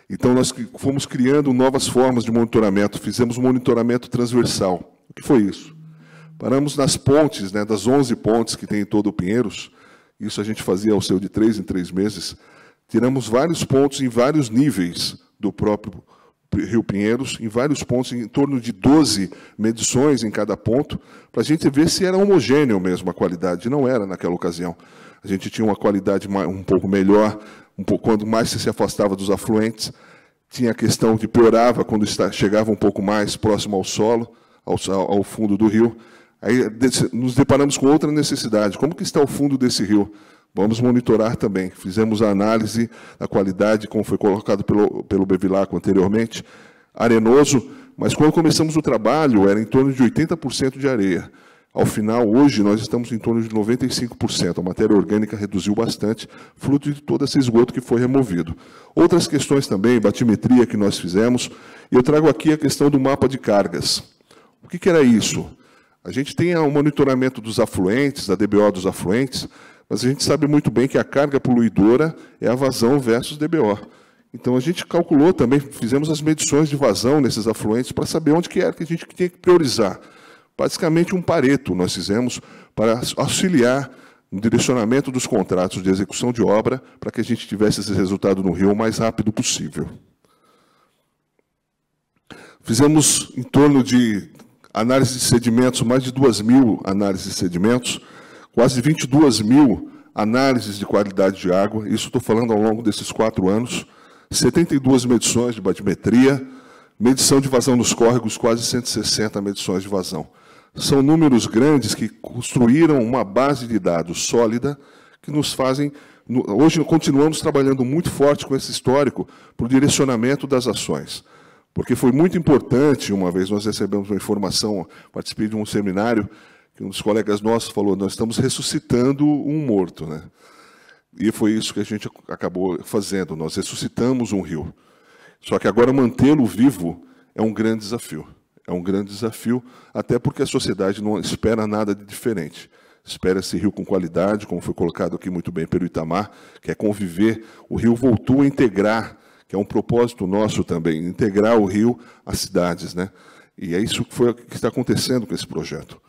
Então, nós fomos criando novas formas de monitoramento, fizemos um monitoramento transversal. O que foi isso? Paramos nas pontes, né, das 11 pontes que tem em todo o Pinheiros, isso a gente fazia ao seu de 3 em 3 meses, tiramos vários pontos em vários níveis do próprio Rio Pinheiros, em vários pontos, em torno de 12 medições em cada ponto, para a gente ver se era homogêneo mesmo a qualidade. Não era naquela ocasião. A gente tinha uma qualidade um pouco melhor, quando mais se afastava dos afluentes, tinha a questão que piorava quando chegava um pouco mais próximo ao solo, ao fundo do rio. Aí nos deparamos com outra necessidade. Como que está o fundo desse rio? Vamos monitorar também. Fizemos a análise da qualidade, como foi colocado pelo Bevilacqua anteriormente, arenoso, mas quando começamos o trabalho era em torno de 80% de areia. Ao final, hoje, nós estamos em torno de 95%. A matéria orgânica reduziu bastante, fruto de todo esse esgoto que foi removido. Outras questões também, batimetria que nós fizemos, e eu trago aqui a questão do mapa de cargas. O que era isso? A gente tem o monitoramento dos afluentes, da DBO dos afluentes, mas a gente sabe muito bem que a carga poluidora é a vazão versus DBO. Então, a gente calculou também, fizemos as medições de vazão nesses afluentes para saber onde que era que a gente tinha que priorizar. Basicamente, um pareto nós fizemos para auxiliar no direcionamento dos contratos de execução de obra para que a gente tivesse esse resultado no rio o mais rápido possível. Fizemos em torno de análise de sedimentos, mais de 2.000 análises de sedimentos, quase 22.000 análises de qualidade de água, isso estou falando ao longo desses 4 anos, 72 medições de batimetria, medição de vazão nos córregos, quase 160 medições de vazão. São números grandes que construíram uma base de dados sólida que nos fazem... Hoje continuamos trabalhando muito forte com esse histórico para o direcionamento das ações. Porque foi muito importante, uma vez nós recebemos uma informação, participei de um seminário, que um dos colegas nossos falou, nós estamos ressuscitando um morto, né? E foi isso que a gente acabou fazendo, nós ressuscitamos um rio. Só que agora mantê-lo vivo é um grande desafio. É um grande desafio, até porque a sociedade não espera nada de diferente. Espera esse rio com qualidade, como foi colocado aqui muito bem pelo Itamar, que é conviver. O rio voltou a integrar, que é um propósito nosso também, integrar o rio às cidades, né? E é isso que está acontecendo com esse projeto.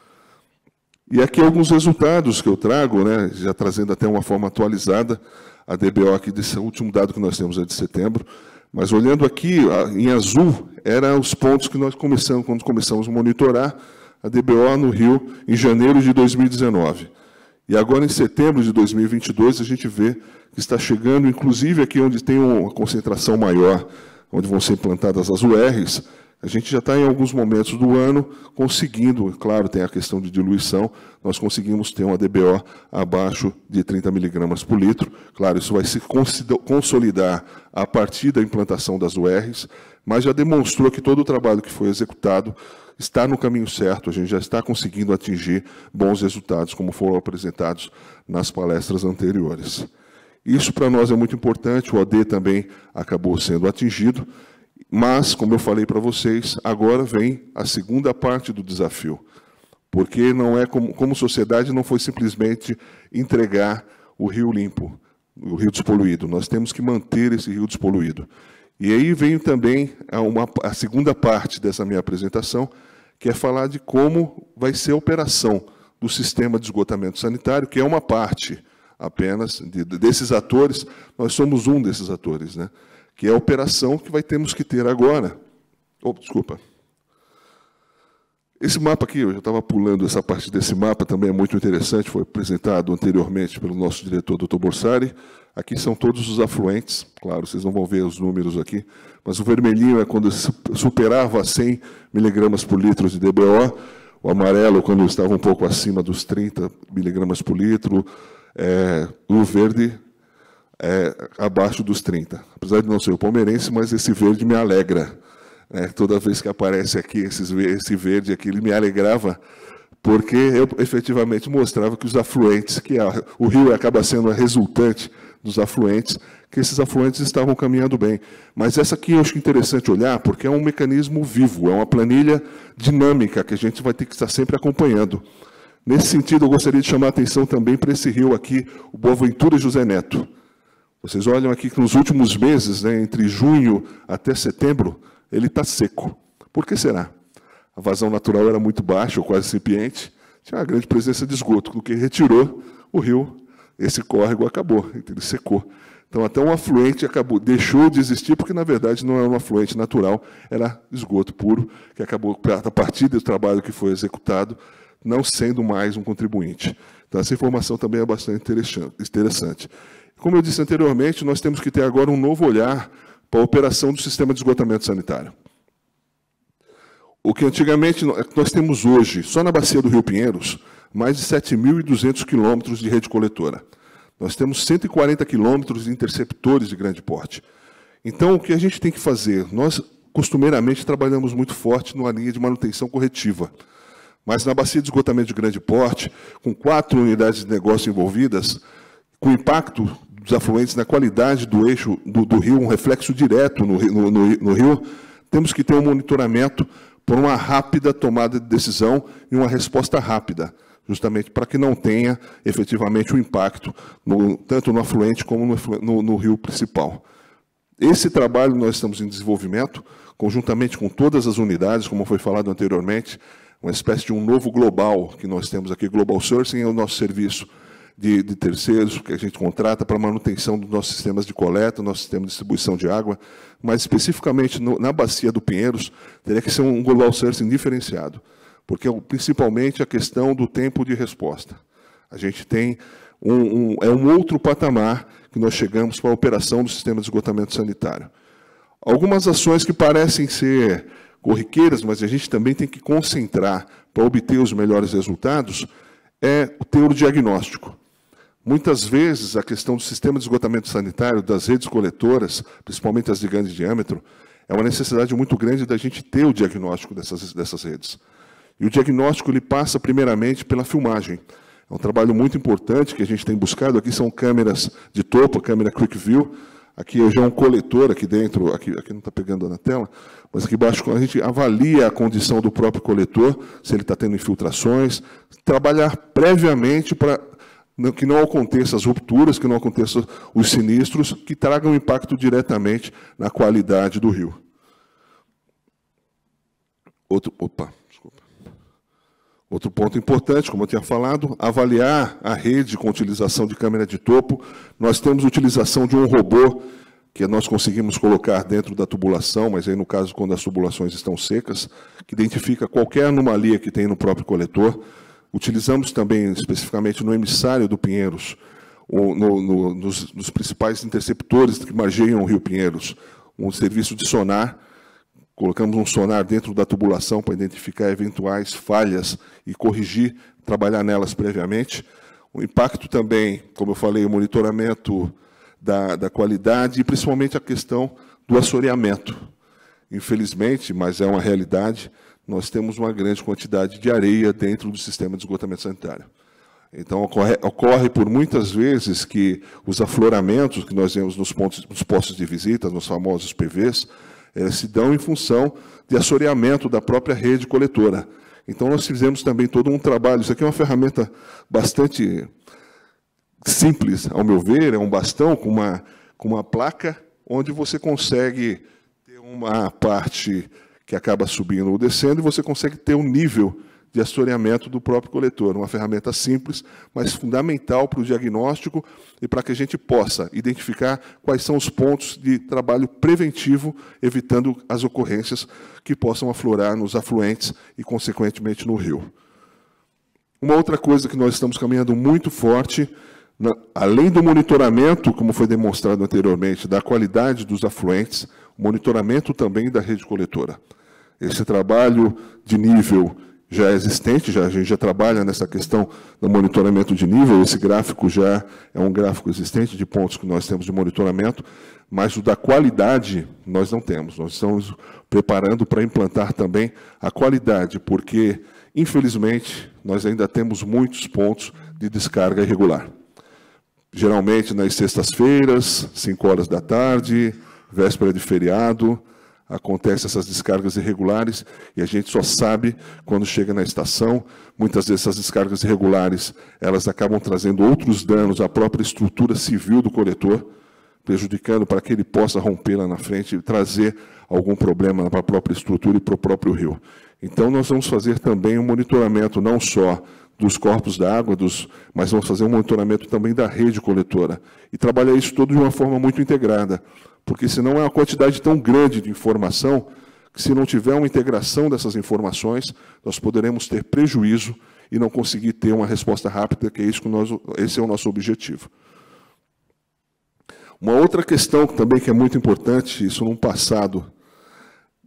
E aqui alguns resultados que eu trago, né, já trazendo até uma forma atualizada, a DBO aqui desse último dado que nós temos é de setembro, mas olhando aqui, em azul, eram os pontos que nós começamos, quando começamos a monitorar a DBO no Rio, em janeiro de 2019. E agora, em setembro de 2022, a gente vê que está chegando, inclusive aqui onde tem uma concentração maior, onde vão ser implantadas as URs, a gente já está em alguns momentos do ano conseguindo, claro, tem a questão de diluição, nós conseguimos ter uma DBO abaixo de 30 miligramas por litro. Claro, isso vai se consolidar a partir da implantação das URs, mas já demonstrou que todo o trabalho que foi executado está no caminho certo, a gente já está conseguindo atingir bons resultados, como foram apresentados nas palestras anteriores. Isso para nós é muito importante, o OD também acabou sendo atingido, mas, como eu falei para vocês, agora vem a segunda parte do desafio, porque não é como sociedade não foi simplesmente entregar o rio limpo, o rio despoluído. Nós temos que manter esse rio despoluído. E aí vem também a segunda parte dessa minha apresentação, que é falar de como vai ser a operação do sistema de esgotamento sanitário, que é uma parte apenas desses atores. Nós somos um desses atores, né? Que é a operação que temos que ter agora. Desculpa. Esse mapa aqui, eu já estava pulando essa parte desse mapa, também é muito interessante, foi apresentado anteriormente pelo nosso diretor, Dr. Borsari. Aqui são todos os afluentes, claro, vocês não vão ver os números aqui, mas o vermelhinho é quando superava 100 miligramas por litro de DBO, o amarelo quando estava um pouco acima dos 30 miligramas por litro, o verde abaixo dos 30. Apesar de não ser o palmeirense, mas esse verde me alegra. Toda vez que aparece aqui esse verde aqui, ele me alegrava, porque eu efetivamente mostrava que os afluentes, que o rio acaba sendo a resultante dos afluentes, que esses afluentes estavam caminhando bem. Mas essa aqui eu acho interessante olhar, porque é um mecanismo vivo, é uma planilha dinâmica que a gente vai ter que estar sempre acompanhando. Nesse sentido, eu gostaria de chamar a atenção também para esse rio aqui, o Boaventura José Neto. Vocês olham aqui que nos últimos meses, né, entre junho até setembro, ele está seco. Por que será? A vazão natural era muito baixa, ou quase incipiente, tinha uma grande presença de esgoto, no que retirou o rio, esse córrego acabou, ele secou. Então, até um afluente deixou de existir, porque, na verdade, não era um afluente natural, era esgoto puro, que acabou, a partir do trabalho que foi executado, não sendo mais um contribuinte. Então, essa informação também é bastante interessante. Como eu disse anteriormente, nós temos que ter agora um novo olhar para a operação do sistema de esgotamento sanitário. O que antigamente nós temos hoje, só na bacia do Rio Pinheiros, mais de 7.200 quilômetros de rede coletora. Nós temos 140 quilômetros de interceptores de grande porte. Então, o que a gente tem que fazer? Nós, costumeiramente, trabalhamos muito forte numa linha de manutenção corretiva. Mas na bacia de esgotamento de grande porte, com 4 unidades de negócio envolvidas, com impacto dos afluentes na qualidade do eixo do rio, um reflexo direto no rio, temos que ter um monitoramento por uma rápida tomada de decisão e uma resposta rápida, justamente para que não tenha efetivamente um impacto, tanto no afluente como no rio principal. Esse trabalho nós estamos em desenvolvimento, conjuntamente com todas as unidades, como foi falado anteriormente, uma espécie de um novo global que nós temos aqui. Global Sourcing é o nosso serviço de terceiros que a gente contrata para manutenção dos nossos sistemas de coleta, nosso sistema de distribuição de água, mas especificamente na bacia do Pinheiros, teria que ser um Global Sourcing diferenciado, porque principalmente a questão do tempo de resposta. A gente tem um outro patamar que nós chegamos para a operação do sistema de esgotamento sanitário. Algumas ações que parecem ser corriqueiras, mas a gente também tem que concentrar para obter os melhores resultados, é ter o diagnóstico. Muitas vezes, a questão do sistema de esgotamento sanitário, das redes coletoras, principalmente as de grande diâmetro, é uma necessidade muito grande da gente ter o diagnóstico dessas redes. E o diagnóstico ele passa, primeiramente, pela filmagem. É um trabalho muito importante que a gente tem buscado. Aqui são câmeras de topo, a câmera Quick View. Aqui já é um coletor aqui dentro, aqui não está pegando na tela, mas aqui embaixo a gente avalia a condição do próprio coletor, se ele está tendo infiltrações, trabalhar previamente para que não aconteçam as rupturas, que não aconteçam os sinistros, que tragam impacto diretamente na qualidade do rio. Outro ponto importante, como eu tinha falado, avaliar a rede com utilização de câmera de topo. Nós temos utilização de um robô que nós conseguimos colocar dentro da tubulação, mas aí no caso quando as tubulações estão secas, que identifica qualquer anomalia que tem no próprio coletor. Utilizamos também, especificamente no emissário do Pinheiros, nos principais interceptores que margeiam o rio Pinheiros, um serviço de sonar. Colocamos um sonar dentro da tubulação para identificar eventuais falhas e corrigir, trabalhar nelas previamente. O impacto também, como eu falei, o monitoramento da qualidade e principalmente a questão do assoreamento. Infelizmente, mas é uma realidade, nós temos uma grande quantidade de areia dentro do sistema de esgotamento sanitário. Então, ocorre por muitas vezes que os afloramentos que nós vemos nos postos de visita, nos famosos PVs, se dão em função de assoreamento da própria rede coletora. Então, nós fizemos também todo um trabalho. Isso aqui é uma ferramenta bastante simples, ao meu ver, é um bastão com uma placa, onde você consegue ter uma parte que acaba subindo ou descendo, e você consegue ter um nível de assoreamento do próprio coletor. Uma ferramenta simples, mas fundamental para o diagnóstico e para que a gente possa identificar quais são os pontos de trabalho preventivo, evitando as ocorrências que possam aflorar nos afluentes e, consequentemente, no rio. Uma outra coisa que nós estamos caminhando muito forte, além do monitoramento, como foi demonstrado anteriormente, da qualidade dos afluentes, o monitoramento também da rede coletora. Esse trabalho de nível já é existente, a gente já trabalha nessa questão do monitoramento de nível, esse gráfico já é um gráfico existente de pontos que nós temos de monitoramento, mas o da qualidade nós não temos. Nós estamos preparando para implantar também a qualidade, porque, infelizmente, nós ainda temos muitos pontos de descarga irregular. Geralmente nas sextas-feiras, 5 horas da tarde, véspera de feriado, acontecem essas descargas irregulares e a gente só sabe quando chega na estação. Muitas vezes essas descargas irregulares elas acabam trazendo outros danos à própria estrutura civil do coletor, prejudicando para que ele possa romper lá na frente e trazer algum problema para a própria estrutura e para o próprio rio. Então, nós vamos fazer também um monitoramento não só dos corpos d'água, mas vamos fazer um monitoramento também da rede coletora e trabalhar isso tudo de uma forma muito integrada, porque senão é uma quantidade tão grande de informação que, se não tiver uma integração dessas informações, nós poderemos ter prejuízo e não conseguir ter uma resposta rápida, que é isso que esse é o nosso objetivo. Uma outra questão também que é muito importante, isso no passado,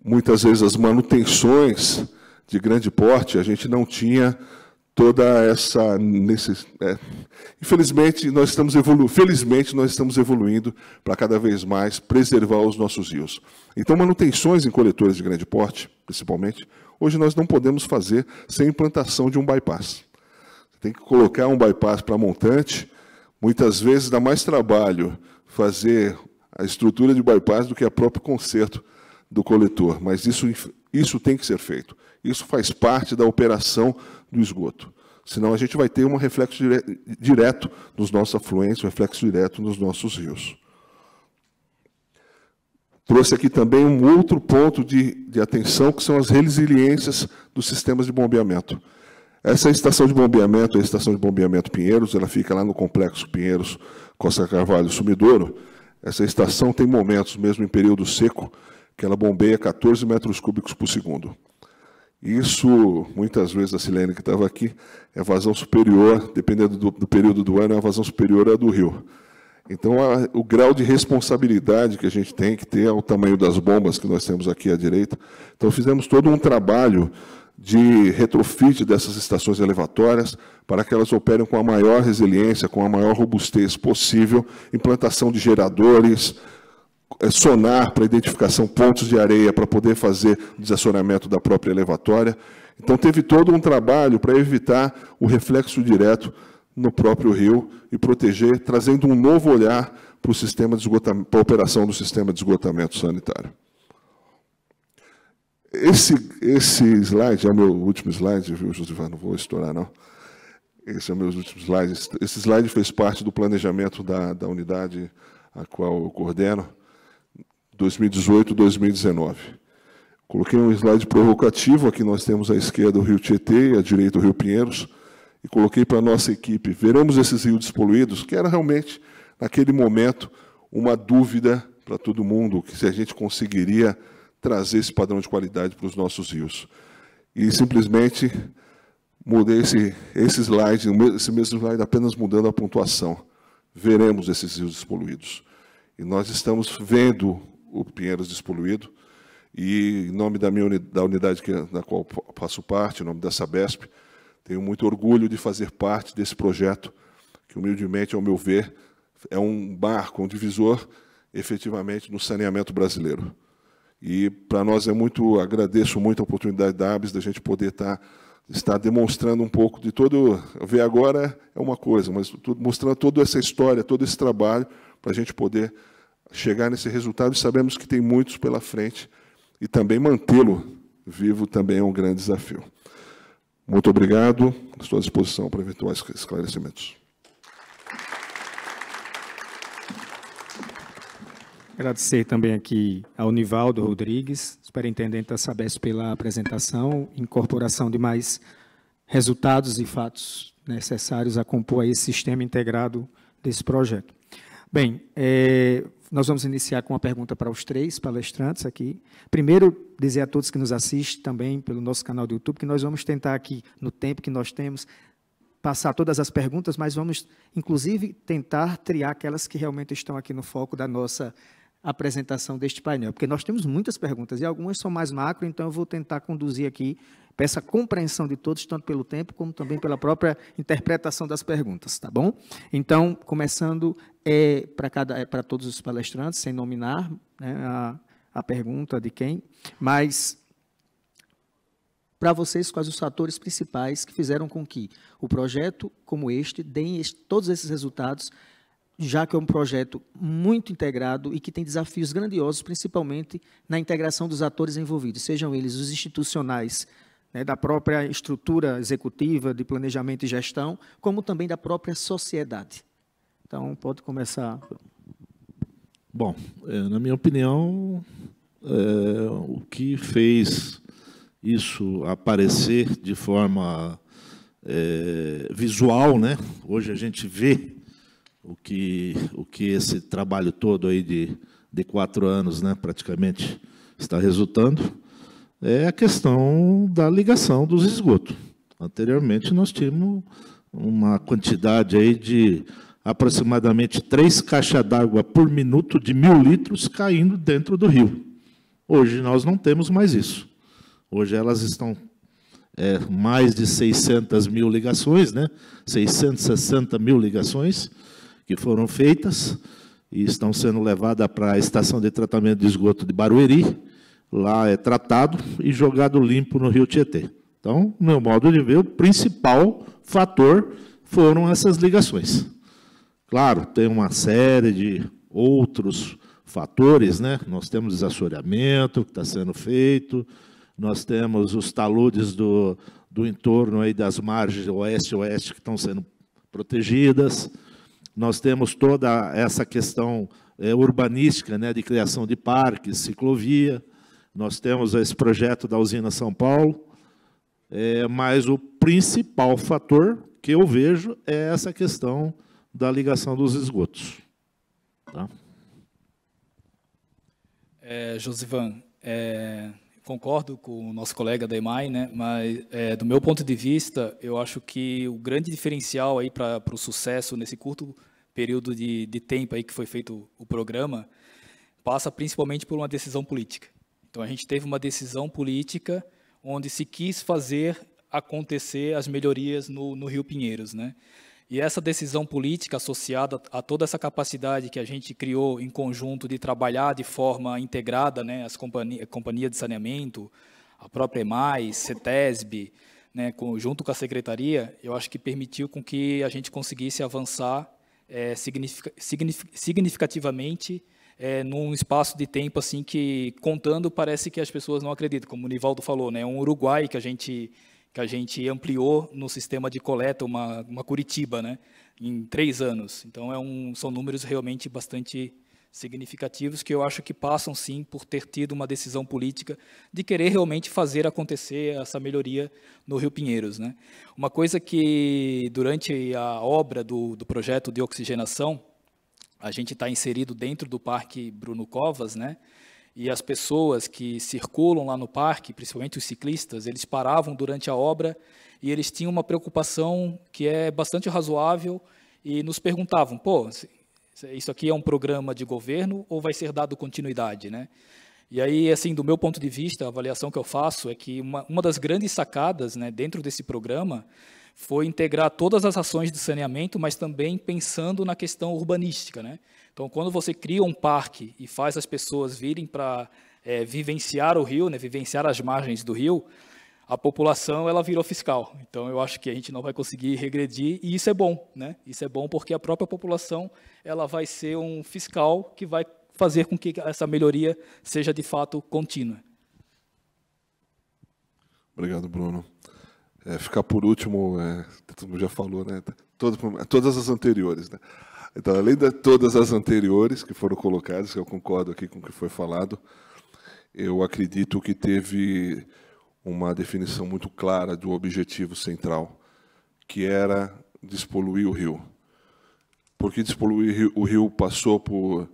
muitas vezes as manutenções de grande porte, a gente não tinha toda essa necessidade. Infelizmente, felizmente, nós estamos evoluindo para cada vez mais preservar os nossos rios. Então, manutenções em coletores de grande porte, principalmente, hoje nós não podemos fazer sem implantação de um bypass. Você tem que colocar um bypass para montante, muitas vezes dá mais trabalho fazer a estrutura de bypass do que o próprio conserto do coletor, mas isso tem que ser feito. Isso faz parte da operação do esgoto. Senão a gente vai ter um reflexo direto nos nossos afluentes, um reflexo direto nos nossos rios. Trouxe aqui também um outro ponto de atenção, que são as resiliências dos sistemas de bombeamento. Essa estação de bombeamento, a estação de bombeamento Pinheiros, ela fica lá no complexo Pinheiros, Costa Carvalho, Sumidouro. Essa estação tem momentos, mesmo em período seco, que ela bombeia 14 metros cúbicos por segundo. Isso, muitas vezes, a Silene que estava aqui, é vazão superior, dependendo do período do ano, é uma vazão superior à do rio. Então, o grau de responsabilidade que a gente tem que ter é o tamanho das bombas que nós temos aqui à direita. Então, fizemos todo um trabalho de retrofit dessas estações elevatórias para que elas operem com a maior resiliência, com a maior robustez possível, implantação de geradores, sonar para identificação pontos de areia para poder fazer o desassoreamento da própria elevatória. Então, teve todo um trabalho para evitar o reflexo direto no próprio rio e proteger, trazendo um novo olhar para o sistema de esgotamento, para a operação do sistema de esgotamento sanitário. Esse slide é o meu último slide, viu, Josivan? Não vou estourar, não. Esse é o meu último slide. Esse slide fez parte do planejamento da unidade a qual eu coordeno, 2018-2019. Coloquei um slide provocativo, aqui nós temos à esquerda o Rio Tietê e à direita o Rio Pinheiros, e coloquei para a nossa equipe, veremos esses rios despoluídos, que era realmente, naquele momento, uma dúvida para todo mundo, que se a gente conseguiria trazer esse padrão de qualidade para os nossos rios. E simplesmente mudei esse slide, esse mesmo slide, apenas mudando a pontuação. Veremos esses rios despoluídos. E nós estamos vendo o Pinheiros despoluído, e em nome da unidade da qual faço parte, em nome da Sabesp, tenho muito orgulho de fazer parte desse projeto, que humildemente, ao meu ver, é um marco, um divisor, efetivamente, no saneamento brasileiro. E para nós agradeço muito a oportunidade da ABS da gente poder estar demonstrando um pouco de todo. Ver agora é uma coisa, mas mostrando toda essa história, todo esse trabalho, para a gente poder chegar nesse resultado, e sabemos que tem muitos pela frente, e também mantê-lo vivo também é um grande desafio. Muito obrigado, estou à disposição para eventuais esclarecimentos. Agradecer também aqui ao Nivaldo Rodrigues, superintendente da Sabesp, pela apresentação, incorporação de mais resultados e fatos necessários a compor esse sistema integrado desse projeto. Bem, nós vamos iniciar com uma pergunta para os três palestrantes aqui. Primeiro, dizer a todos que nos assistem também pelo nosso canal do YouTube, que nós vamos tentar aqui, no tempo que nós temos, passar todas as perguntas, mas vamos, inclusive, tentar triar aquelas que realmente estão aqui no foco da nossa apresentação deste painel, porque nós temos muitas perguntas, e algumas são mais macro, então eu vou tentar conduzir aqui para essa compreensão de todos, tanto pelo tempo, como também pela própria interpretação das perguntas, tá bom? Então, começando para todos os palestrantes, sem nominar, né, a pergunta de quem, mas para vocês, quais os fatores principais que fizeram com que o projeto como este dê todos esses resultados, já que é um projeto muito integrado e que tem desafios grandiosos, principalmente na integração dos atores envolvidos, sejam eles os institucionais, né, da própria estrutura executiva, de planejamento e gestão, como também da própria sociedade. Então, pode começar. Bom, na minha opinião, o que fez isso aparecer de forma visual, né? Hoje a gente vê o que esse trabalho todo aí de 4 anos, né, praticamente, está resultando, é a questão da ligação dos esgotos. Anteriormente, nós tínhamos uma quantidade aí de aproximadamente 3 caixas d'água por minuto de 1.000 litros caindo dentro do rio. Hoje nós não temos mais isso. Hoje elas estão mais de 600 mil ligações, né? 660 mil ligações que foram feitas e estão sendo levadas para a estação de tratamento de esgoto de Barueri. Lá é tratado e jogado limpo no Rio Tietê. Então, no meu modo de ver, o principal fator foram essas ligações. Claro, tem uma série de outros fatores, né? Nós temos desassoreamento que está sendo feito, nós temos os taludes do entorno aí das margens oeste-oeste que estão sendo protegidas, nós temos toda essa questão urbanística, né, de criação de parques, ciclovia, nós temos esse projeto da usina São Paulo, mas o principal fator que eu vejo é essa questão da ligação dos esgotos. Tá? Josivan, concordo com o nosso colega da EMAI, né? Mas, do meu ponto de vista, eu acho que o grande diferencial aí para o sucesso nesse curto período de tempo aí que foi feito o programa passa principalmente por uma decisão política. Então, a gente teve uma decisão política onde se quis fazer acontecer as melhorias no Rio Pinheiros, né? E essa decisão política associada a toda essa capacidade que a gente criou em conjunto de trabalhar de forma integrada, né, as companhias de saneamento, a própria EMAI, CETESB, né, junto com a secretaria, eu acho que permitiu com que a gente conseguisse avançar significativamente num espaço de tempo assim que, contando, parece que as pessoas não acreditam, como o Nivaldo falou, né, um Uruguai que a gente ampliou no sistema de coleta, uma Curitiba, né, em 3 anos. Então, são números realmente bastante significativos que eu acho que passam, sim, por ter tido uma decisão política de querer realmente fazer acontecer essa melhoria no Rio Pinheiros, né. Uma coisa que, durante a obra do projeto de oxigenação, a gente está inserido dentro do Parque Bruno Covas, né, e as pessoas que circulam lá no parque, principalmente os ciclistas, eles paravam durante a obra e eles tinham uma preocupação que é bastante razoável e nos perguntavam, pô, isso aqui é um programa de governo ou vai ser dado continuidade, né? E aí, assim, do meu ponto de vista, a avaliação que eu faço é que uma das grandes sacadas, né, dentro desse programa foi integrar todas as ações de saneamento, mas também pensando na questão urbanística, né? Então, quando você cria um parque e faz as pessoas virem para vivenciar o rio, né, vivenciar as margens do rio, a população ela virou fiscal. Então, eu acho que a gente não vai conseguir regredir, e isso é bom, né? Isso é bom porque a própria população ela vai ser um fiscal que vai fazer com que essa melhoria seja, de fato, contínua. Obrigado, Bruno. Ficar por último, todo mundo já falou, né? Todas as anteriores, né? Então, além de todas as anteriores que foram colocadas, eu concordo aqui com o que foi falado, eu acredito que teve uma definição muito clara do objetivo central, que era despoluir o rio. Porque despoluir o rio passou por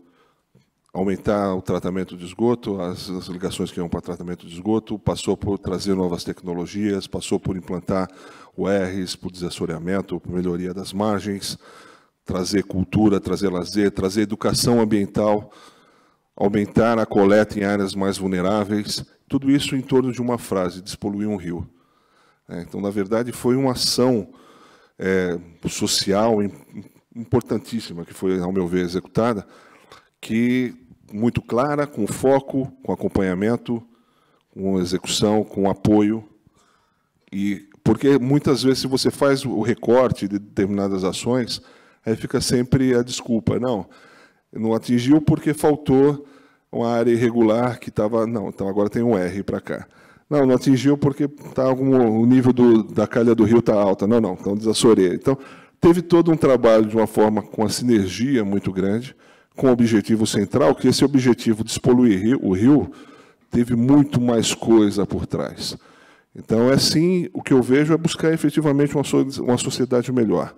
aumentar o tratamento de esgoto, as ligações que iam para tratamento de esgoto, passou por trazer novas tecnologias, passou por implantar URs, por desassoreamento, por melhoria das margens, trazer cultura, trazer lazer, trazer educação ambiental, aumentar a coleta em áreas mais vulneráveis, tudo isso em torno de uma frase, despoluir um rio. Então, na verdade, foi uma ação social importantíssima que foi, ao meu ver, executada, que muito clara, com foco, com acompanhamento, com execução, com apoio. E porque muitas vezes, se você faz o recorte de determinadas ações, aí fica sempre a desculpa. Não atingiu porque faltou uma área irregular que estava... Não, então agora tem um R para cá. Não atingiu porque o nível da calha do rio está alta. Não, então desassoreia. Então, teve todo um trabalho de uma forma com uma sinergia muito grande, com o objetivo central, que esse objetivo de despoluir o rio teve muito mais coisa por trás. Então, assim, o que eu vejo é buscar efetivamente uma sociedade melhor,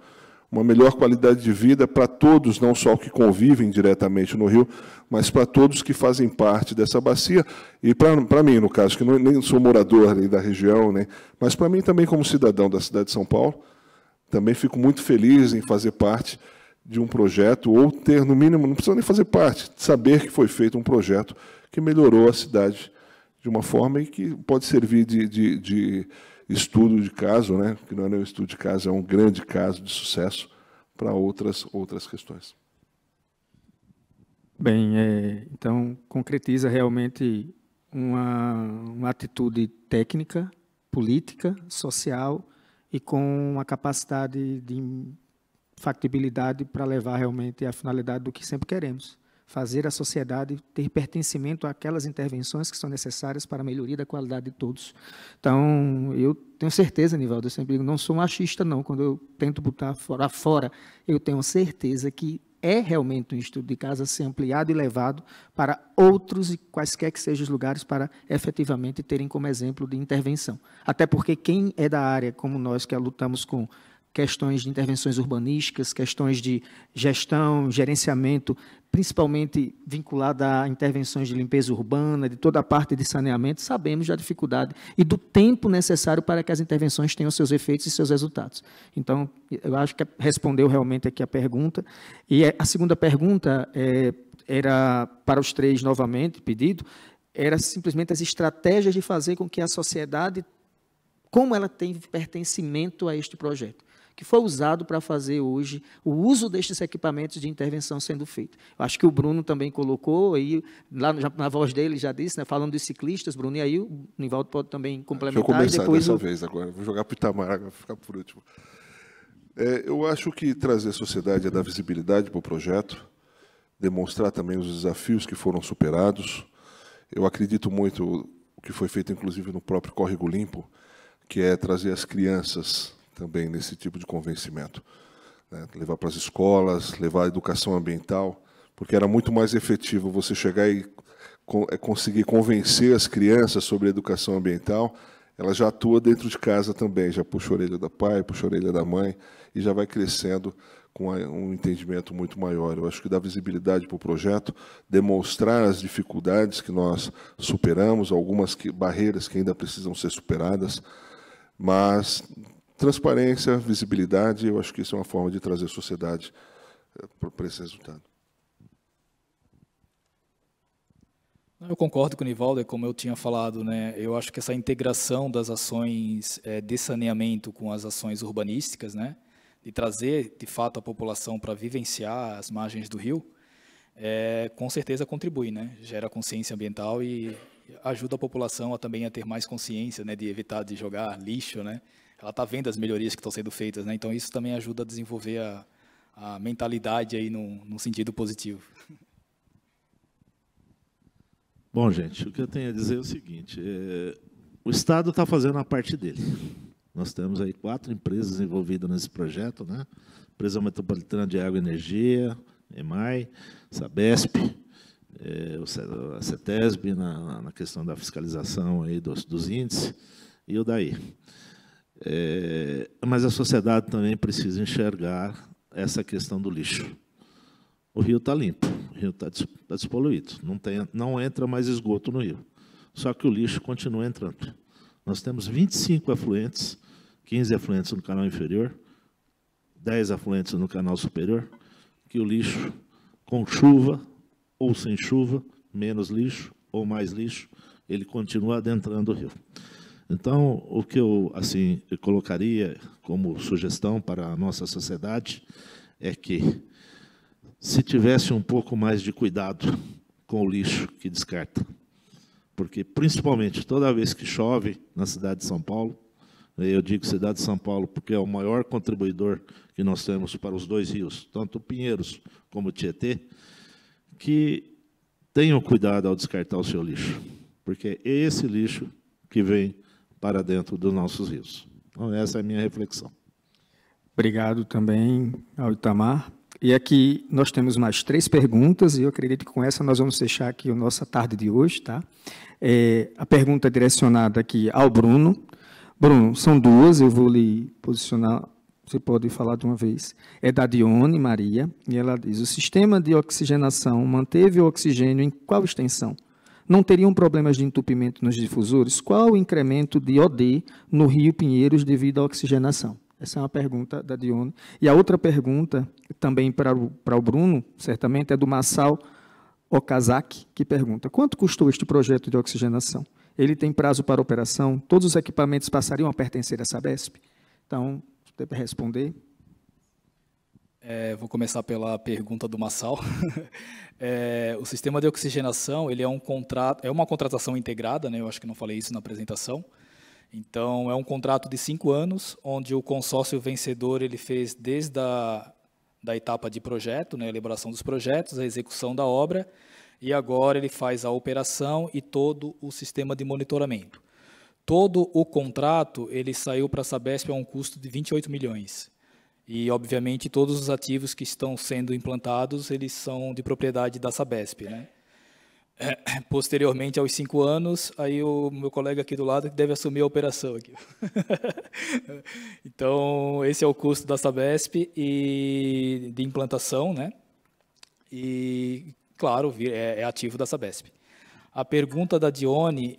uma melhor qualidade de vida para todos, não só que convivem diretamente no rio, mas para todos que fazem parte dessa bacia, e para mim, no caso, que nem sou morador da região, né, mas para mim também como cidadão da cidade de São Paulo, também fico muito feliz em fazer parte de um projeto, ou ter, no mínimo, não precisa nem fazer parte, saber que foi feito um projeto que melhorou a cidade de uma forma e que pode servir de estudo de caso, né? Que não é um estudo de caso, é um grande caso de sucesso para outras questões. Bem, então, concretiza realmente uma atitude técnica, política, social e com uma capacidade de factibilidade para levar realmente à finalidade do que sempre queremos, fazer a sociedade ter pertencimento àquelas intervenções que são necessárias para a melhoria da qualidade de todos. Então, eu tenho certeza, Nivaldo, eu sempre digo, não sou machista, não, quando eu tento botar fora, eu tenho certeza que é realmente um estudo de caso a ser ampliado e levado para outros e quaisquer que sejam os lugares para efetivamente terem como exemplo de intervenção. Até porque quem é da área, como nós que lutamos com questões de intervenções urbanísticas, questões de gestão, gerenciamento, principalmente vinculada a intervenções de limpeza urbana, de toda a parte de saneamento, sabemos da dificuldade e do tempo necessário para que as intervenções tenham seus efeitos e seus resultados. Então, eu acho que respondeu realmente aqui a pergunta. E a segunda pergunta era para os três novamente, pedido, era simplesmente as estratégias de fazer com que a sociedade, como ela tem pertencimento a este projeto. que foi usado para fazer hoje o uso destes equipamentos de intervenção sendo feito. Eu acho que o Bruno também colocou, aí, lá na voz dele já disse, né, falando dos ciclistas, Bruno, e aí o Nivaldo pode também complementar. Deixa eu começar depois dessa vez agora, vou jogar para o Itamar, vai ficar por último. Eu acho que trazer a sociedade é dar visibilidade para o projeto, demonstrar também os desafios que foram superados. Eu acredito muito o que foi feito, inclusive, no próprio Córrego Limpo, que é trazer as crianças também nesse tipo de convencimento. Né? Levar para as escolas, levar a educação ambiental, porque era muito mais efetivo você chegar e conseguir convencer as crianças sobre a educação ambiental. Ela já atua dentro de casa também, já puxa a orelha do pai, puxa a orelha da mãe, e já vai crescendo com um entendimento muito maior. Eu acho que dá visibilidade para o projeto, demonstrar as dificuldades que nós superamos, algumas barreiras que ainda precisam ser superadas, mas transparência, visibilidade, eu acho que isso é uma forma de trazer a sociedade para esse resultado. Eu concordo com o Nivaldo, como eu tinha falado, né? Eu acho que essa integração das ações de saneamento com as ações urbanísticas, né? De trazer, de fato, a população para vivenciar as margens do rio, com certeza contribui, né? Gera consciência ambiental e ajuda a população também a ter mais consciência, né? De evitar de jogar lixo, né? Ela está vendo as melhorias que estão sendo feitas, né? Então isso também ajuda a desenvolver a mentalidade aí num sentido positivo. Bom, gente, o que eu tenho a dizer é o seguinte, o Estado está fazendo a parte dele. Nós temos aí 4 empresas envolvidas nesse projeto, né? Empresa Metropolitana de Água e Energia, EMAI, Sabesp, a CETESB na questão da fiscalização aí dos índices, e o DAI. Mas a sociedade também precisa enxergar essa questão do lixo. O rio está limpo, o rio está despoluído, não entra mais esgoto no rio. Só que o lixo continua entrando. Nós temos 25 afluentes, 15 afluentes no canal inferior, 10 afluentes no canal superior, que o lixo, com chuva ou sem chuva, menos lixo ou mais lixo, ele continua adentrando o rio. Então, o que eu colocaria como sugestão para a nossa sociedade é que, se tivesse um pouco mais de cuidado com o lixo que descarta, porque, principalmente, toda vez que chove na cidade de São Paulo, eu digo cidade de São Paulo porque é o maior contribuidor que nós temos para os 2 rios, tanto o Pinheiros como o Tietê, que tenham cuidado ao descartar o seu lixo, porque é esse lixo que vem para dentro dos nossos rios. Então, essa é a minha reflexão. Obrigado também ao Itamar. E aqui nós temos mais 3 perguntas, e eu acredito que com essa nós vamos fechar aqui a nossa tarde de hoje. Tá? A pergunta é direcionada aqui ao Bruno. Bruno, são 2, eu vou lhe posicionar, você pode falar de uma vez. É da Dione Maria, e ela diz: o sistema de oxigenação manteve o oxigênio em qual extensão? Não teriam problemas de entupimento nos difusores? Qual o incremento de OD no Rio Pinheiros devido à oxigenação? Essa é uma pergunta da Dione. E a outra pergunta, também para o Bruno, certamente, é do Massal Okazaki, que pergunta: quanto custou este projeto de oxigenação? Ele tem prazo para operação? Todos os equipamentos passariam a pertencer à Sabesp? Então, você deve responder. Vou começar pela pergunta do Massal. O sistema de oxigenação, ele é uma contratação integrada, né? Eu acho que não falei isso na apresentação. Então, é um contrato de 5 anos, onde o consórcio vencedor ele fez desde da etapa de projeto, né, a elaboração dos projetos, a execução da obra, e agora ele faz a operação e todo o sistema de monitoramento. Todo o contrato ele saiu para a Sabesp a um custo de 28 milhões. E, obviamente, todos os ativos que estão sendo implantados, eles são de propriedade da Sabesp, né? Posteriormente aos 5 anos, aí o meu colega aqui do lado deve assumir a operação aqui. Então, esse é o custo da Sabesp e de implantação, né? E, claro, é ativo da Sabesp. A pergunta da Dione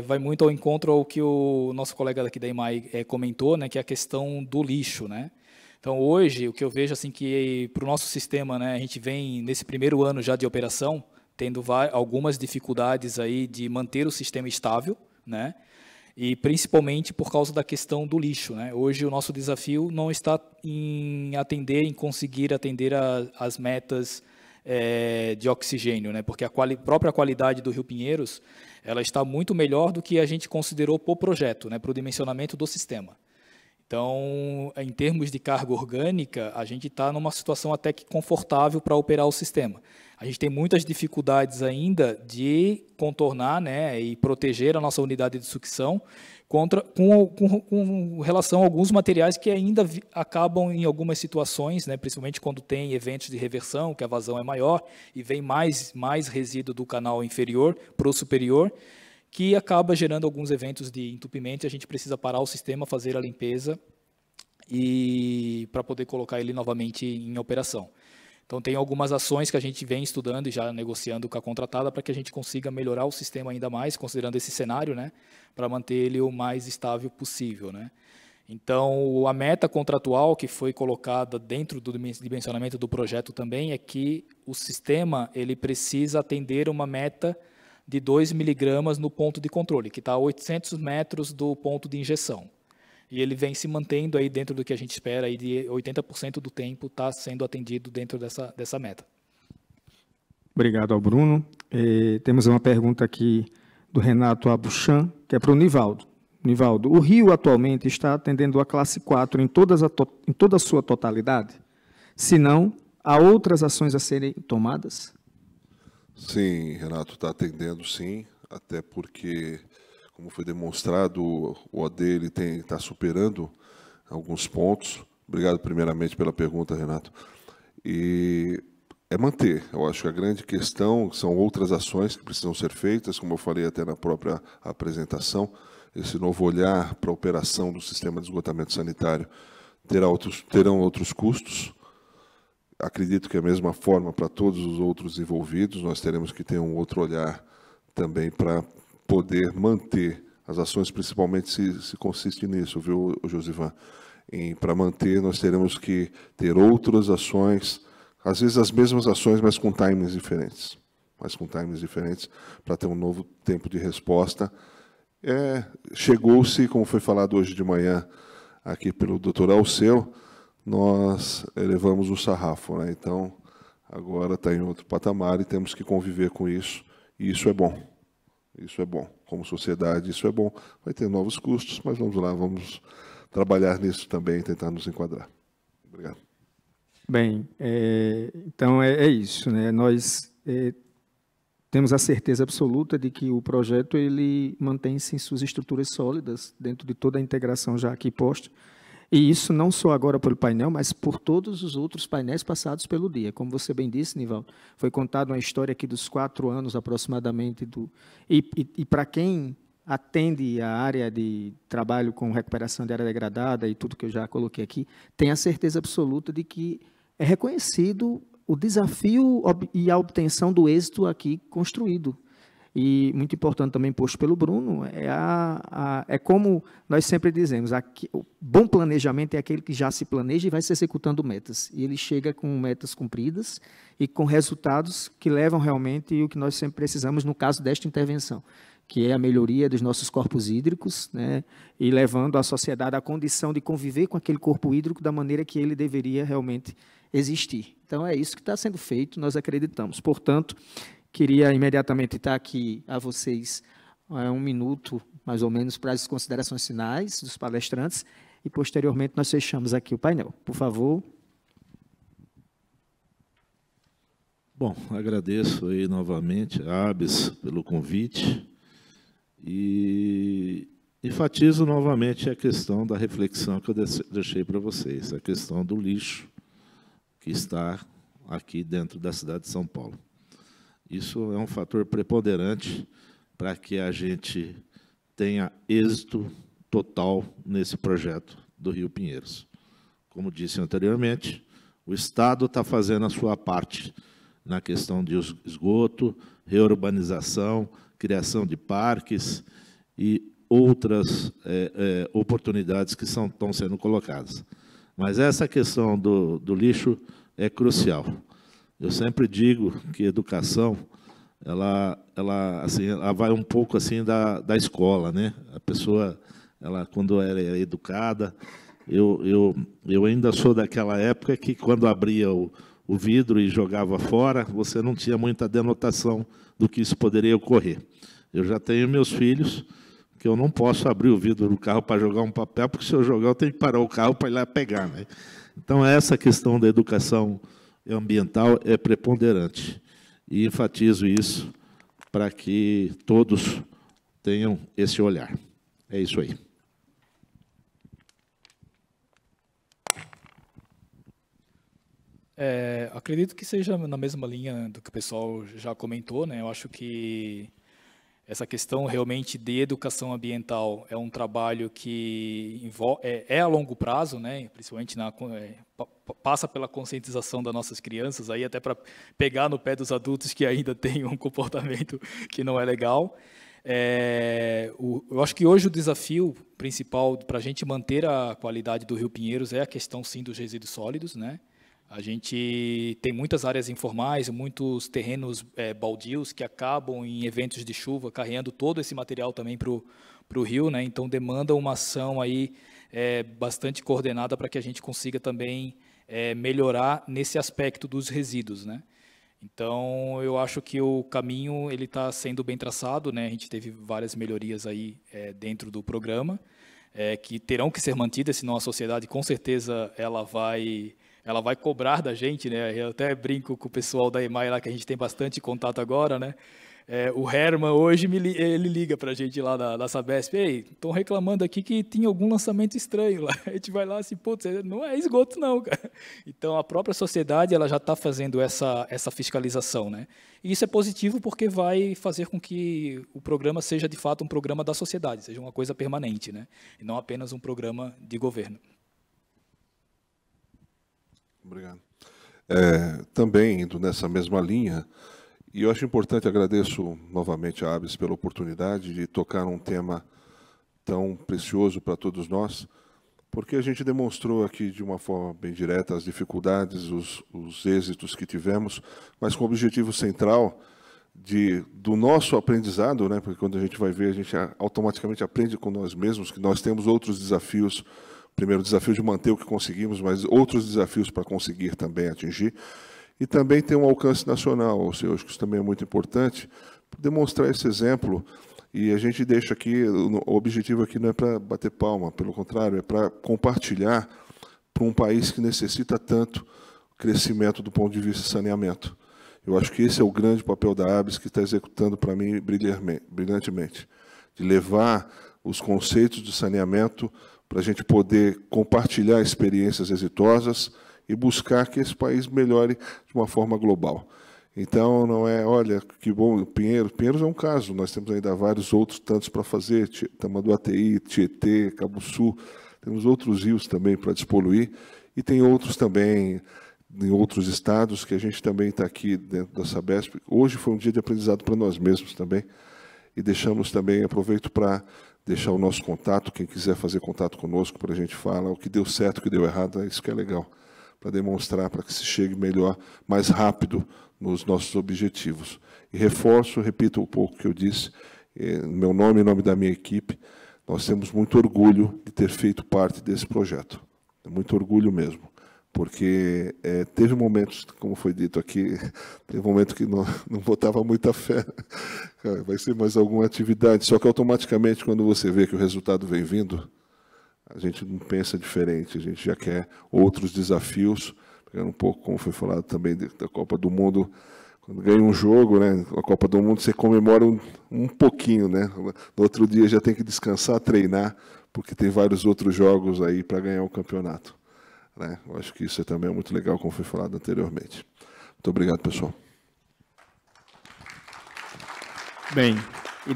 vai muito ao encontro ao que o nosso colega daqui da EMAI comentou, né? Que é a questão do lixo, né? Então, hoje, o que eu vejo assim que para o nosso sistema, né? A gente vem nesse primeiro ano já de operação, tendo algumas dificuldades aí de manter o sistema estável, né? e principalmente por causa da questão do lixo, né? Hoje o nosso desafio não está em conseguir atender as metas de oxigênio, né? Porque a própria qualidade do Rio Pinheiros ela está muito melhor do que a gente considerou para o projeto, né? Para o dimensionamento do sistema. Então, em termos de carga orgânica, a gente está numa situação até que confortável para operar o sistema. A gente tem muitas dificuldades ainda de contornar, né, e proteger a nossa unidade de sucção com relação a alguns materiais que ainda acabam em algumas situações, né, principalmente quando tem eventos de reversão, que a vazão é maior e vem mais resíduo do canal inferior para o superior, que acaba gerando alguns eventos de entupimento e a gente precisa parar o sistema, fazer a limpeza e para poder colocar ele novamente em operação. Então, tem algumas ações que a gente vem estudando e já negociando com a contratada para que a gente consiga melhorar o sistema ainda mais, considerando esse cenário, né, para manter ele o mais estável possível, né. Então, a meta contratual que foi colocada dentro do dimensionamento do projeto também é que o sistema ele precisa atender uma meta de 2 miligramas no ponto de controle, que está a 800 metros do ponto de injeção. E ele vem se mantendo aí dentro do que a gente espera, aí de 80% do tempo está sendo atendido dentro dessa meta. Obrigado ao Bruno. Temos uma pergunta aqui do Renato Abuchan, que é para o Nivaldo. Nivaldo, o Rio atualmente está atendendo a classe 4 em toda a sua totalidade? Se não, há outras ações a serem tomadas? Sim, Renato, está atendendo sim, até porque, como foi demonstrado, o OD está superando alguns pontos. Obrigado primeiramente pela pergunta, Renato. E é manter, eu acho que a grande questão são outras ações que precisam ser feitas, como eu falei até na própria apresentação, esse novo olhar para a operação do sistema de esgotamento sanitário terão outros custos. Acredito que é a mesma forma para todos os outros envolvidos, nós teremos que ter um outro olhar também para poder manter as ações, principalmente se consiste nisso, viu, Josivan? Para manter, nós teremos que ter outras ações, às vezes as mesmas ações, mas com timings diferentes. Para ter um novo tempo de resposta. Chegou-se, como foi falado hoje de manhã aqui pelo Dr. Alceu, nós elevamos o sarrafo, né? Então, agora está em outro patamar e temos que conviver com isso, e isso é bom. Isso é bom. Como sociedade, isso é bom. Vai ter novos custos, mas vamos lá, vamos trabalhar nisso também e tentar nos enquadrar. Obrigado. Bem, então é isso, né? Nós temos a certeza absoluta de que o projeto ele mantém-se em suas estruturas sólidas, dentro de toda a integração já aqui posta. E isso não só agora pelo painel, mas por todos os outros painéis passados pelo dia. Como você bem disse, Nivaldo, foi contada uma história aqui dos 4 anos aproximadamente. E para quem atende a área de trabalho com recuperação de área degradada e tudo que eu já coloquei aqui, tem a certeza absoluta de que é reconhecido o desafio e a obtenção do êxito aqui construído. E, muito importante também posto pelo Bruno, é como nós sempre dizemos, o bom planejamento é aquele que já se planeja e vai se executando metas. E ele chega com metas cumpridas e com resultados que levam realmente o que nós sempre precisamos no caso desta intervenção, que é a melhoria dos nossos corpos hídricos, né, e levando a sociedade à condição de conviver com aquele corpo hídrico da maneira que ele deveria realmente existir. Então, é isso que está sendo feito, nós acreditamos. Portanto, queria imediatamente estar aqui a vocês 1 minuto, mais ou menos, para as considerações finais dos palestrantes e, posteriormente, nós fechamos aqui o painel. Por favor. Bom, agradeço aí novamente a ABS pelo convite e enfatizo novamente a questão da reflexão que eu deixei para vocês, a questão do lixo que está aqui dentro da cidade de São Paulo. Isso é um fator preponderante para que a gente tenha êxito total nesse projeto do Rio Pinheiros. Como disse anteriormente, o Estado está fazendo a sua parte na questão de esgoto, reurbanização, criação de parques e outras oportunidades que estão sendo colocadas. Mas essa questão do lixo é crucial. Eu sempre digo que educação assim, ela vai um pouco assim da escola, né? A pessoa, ela, quando ela é educada, eu ainda sou daquela época que, quando abria o vidro e jogava fora, você não tinha muita denotação do que isso poderia ocorrer. Eu já tenho meus filhos, que eu não posso abrir o vidro do carro para jogar um papel, porque, se eu jogar, eu tenho que parar o carro para ir lá pegar, né? Então, essa questão da educação ambiental é preponderante. E enfatizo isso para que todos tenham esse olhar. É isso aí. Acredito que seja na mesma linha do que o pessoal já comentou, né? Eu acho que essa questão realmente de educação ambiental é um trabalho que é a longo prazo, né? Principalmente passa pela conscientização das nossas crianças, aí até para pegar no pé dos adultos que ainda têm um comportamento que não é legal. Eu acho que hoje o desafio principal para a gente manter a qualidade do Rio Pinheiros é a questão, sim, dos resíduos sólidos, né? A gente tem muitas áreas informais, muitos terrenos baldios que acabam em eventos de chuva carregando todo esse material também para o rio, né? Então demanda uma ação aí bastante coordenada para que a gente consiga também melhorar nesse aspecto dos resíduos, né? Então eu acho que o caminho ele está sendo bem traçado, né? A gente teve várias melhorias aí dentro do programa que terão que ser mantidas, senão a sociedade com certeza ela vai cobrar da gente, né? Eu até brinco com o pessoal da EMAI lá, que a gente tem bastante contato agora, né? O Herman hoje ele liga para a gente lá da Sabesp: ei, estão reclamando aqui que tinha algum lançamento estranho lá. A gente vai lá assim, putz, não é esgoto não, cara. Então a própria sociedade ela já está fazendo essa fiscalização, né? E isso é positivo porque vai fazer com que o programa seja de fato um programa da sociedade, seja uma coisa permanente, né? E não apenas um programa de governo. Obrigado. Também indo nessa mesma linha, e eu acho importante, agradeço novamente a ABS pela oportunidade de tocar um tema tão precioso para todos nós, porque a gente demonstrou aqui de uma forma bem direta as dificuldades, os êxitos que tivemos, mas com o objetivo central do nosso aprendizado, né? Porque quando a gente vai ver, a gente automaticamente aprende com nós mesmos, que nós temos outros desafios. Primeiro, o desafio de manter o que conseguimos, mas outros desafios para conseguir também atingir. E também tem um alcance nacional, ou seja, acho que isso também é muito importante, demonstrar esse exemplo. E a gente deixa aqui, o objetivo aqui não é para bater palma, pelo contrário, é para compartilhar para um país que necessita tanto crescimento do ponto de vista de saneamento. Eu acho que esse é o grande papel da ABS, que está executando para mim brilhantemente, de levar os conceitos de saneamento para a gente poder compartilhar experiências exitosas e buscar que esse país melhore de uma forma global. Então, não é, olha, que bom, Pinheiros é um caso, nós temos ainda vários outros tantos para fazer, Tamanduateí, Tietê, Cabo Sul, temos outros rios também para despoluir, e tem outros também em outros estados, que a gente também está aqui dentro da Sabesp. Hoje foi um dia de aprendizado para nós mesmos também, e deixamos também, aproveito para deixar o nosso contato, quem quiser fazer contato conosco, para a gente falar o que deu certo, o que deu errado, é isso que é legal, para demonstrar, para que se chegue melhor, mais rápido nos nossos objetivos. E reforço, repito um pouco o que eu disse, meu nome e nome da minha equipe, nós temos muito orgulho de ter feito parte desse projeto, muito orgulho mesmo, porque teve momentos, como foi dito aqui, teve momentos que não botava muita fé, vai ser mais alguma atividade, só que automaticamente, quando você vê que o resultado vem vindo, a gente não pensa diferente, a gente já quer outros desafios, pegando um pouco, como foi falado também, da Copa do Mundo. Quando ganha um jogo, né, a Copa do Mundo, você comemora um pouquinho, né? No outro dia já tem que descansar, treinar, porque tem vários outros jogos aí para ganhar o campeonato, né? Eu acho que isso também é muito legal, como foi falado anteriormente. Muito obrigado, pessoal. Bem, e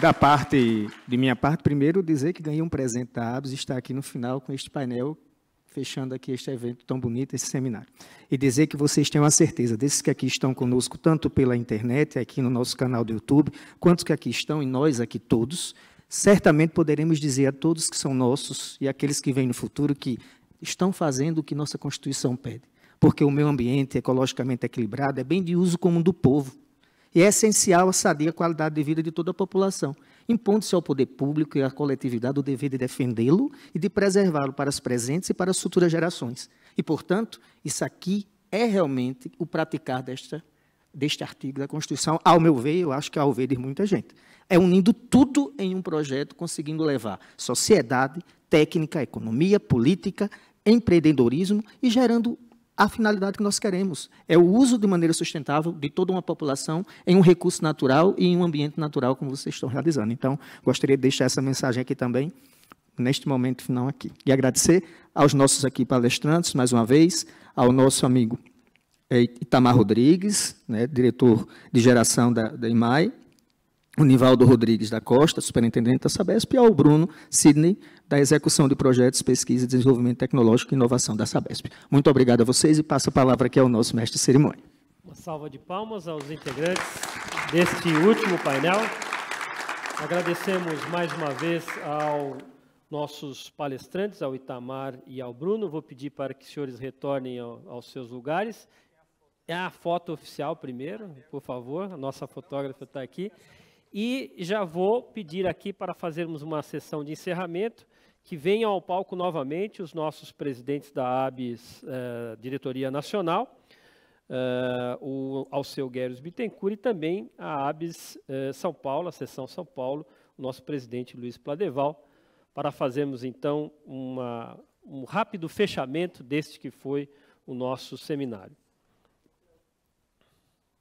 de minha parte, primeiro dizer que ganhei um presente da ABS e estar aqui no final com este painel, fechando aqui este evento tão bonito, esse seminário. E dizer que vocês tenham a certeza, desses que aqui estão conosco, tanto pela internet, aqui no nosso canal do YouTube, quanto que aqui estão, e nós aqui todos, certamente poderemos dizer a todos que são nossos e aqueles que vêm no futuro que estão fazendo o que nossa Constituição pede. Porque o meio ambiente ecologicamente equilibrado é bem de uso comum do povo. E é essencial a sadia qualidade de vida de toda a população, impondo-se ao poder público e à coletividade o dever de defendê-lo e de preservá-lo para as presentes e para as futuras gerações. E, portanto, isso aqui é realmente o praticar deste artigo da Constituição, ao meu ver, eu acho que ao ver de muita gente. É unindo tudo em um projeto, conseguindo levar sociedade, técnica, economia, política, empreendedorismo e gerando a finalidade que nós queremos. É o uso de maneira sustentável de toda uma população em um recurso natural e em um ambiente natural, como vocês estão realizando. Então, gostaria de deixar essa mensagem aqui também, neste momento final aqui. E agradecer aos nossos aqui palestrantes, mais uma vez, ao nosso amigo Itamar Rodrigues, né, diretor de geração da IMAI, o Nivaldo Rodrigues da Costa, superintendente da Sabesp, e ao Bruno Sidney, da execução de projetos, pesquisa e desenvolvimento tecnológico e inovação da Sabesp. Muito obrigado a vocês e passo a palavra aqui ao nosso mestre de cerimônia. Uma salva de palmas aos integrantes deste último painel. Agradecemos mais uma vez aos nossos palestrantes, ao Itamar e ao Bruno. Vou pedir para que os senhores retornem aos seus lugares. É a foto oficial primeiro, por favor, a nossa fotógrafa está aqui. E já vou pedir aqui para fazermos uma sessão de encerramento, que venham ao palco novamente os nossos presidentes da ABS Diretoria Nacional, o Alceu Gueres Bittencourt e também a ABS São Paulo, a seção São Paulo, o nosso presidente Luiz Pladeval, para fazermos então um rápido fechamento deste que foi o nosso seminário.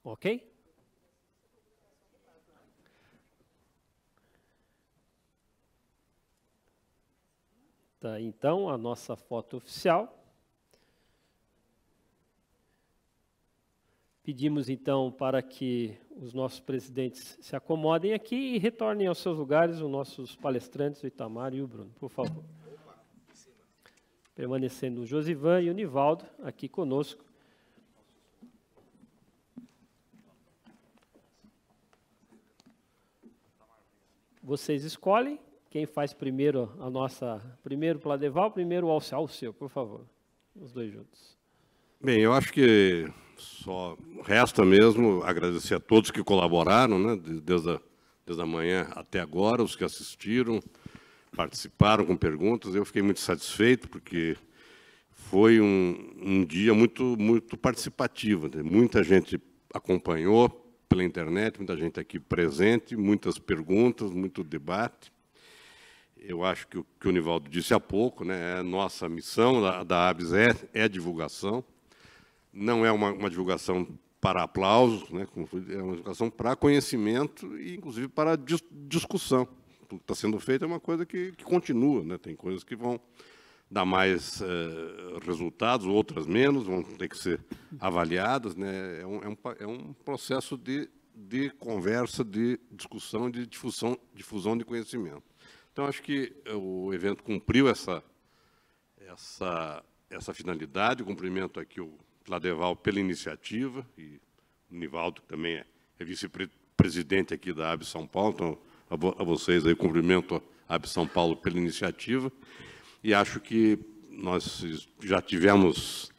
Ok? Tá, então, a nossa foto oficial. Pedimos, então, para que os nossos presidentes se acomodem aqui e retornem aos seus lugares os nossos palestrantes, o Itamar e o Bruno, por favor. Permanecendo o Josivan e o Nivaldo aqui conosco. Vocês escolhem quem faz primeiro primeiro Pladeval, primeiro o Alceu, por favor, os dois juntos. Bem, eu acho que só resta mesmo agradecer a todos que colaboraram, né, desde a manhã até agora, os que assistiram, participaram com perguntas. Eu fiquei muito satisfeito, porque foi um dia muito participativo, né? Muita gente acompanhou pela internet, muita gente aqui presente, muitas perguntas, muito debate. Eu acho que o que o Nivaldo disse há pouco, né, a nossa missão da ABS é a divulgação. Não é uma divulgação para aplausos, né, é uma divulgação para conhecimento e, inclusive, para discussão. O que está sendo feito é uma coisa que continua, né, tem coisas que vão dar mais resultados, outras menos, vão ter que ser avaliadas, né, é um processo de conversa, de discussão, de difusão de conhecimento. Então, acho que o evento cumpriu essa finalidade. Eu cumprimento aqui o Pladeval pela iniciativa, e o Nivaldo, que também é vice-presidente aqui da ABS São Paulo. Então, a vocês aí, cumprimento a ABS São Paulo pela iniciativa. E acho que nós já tivemos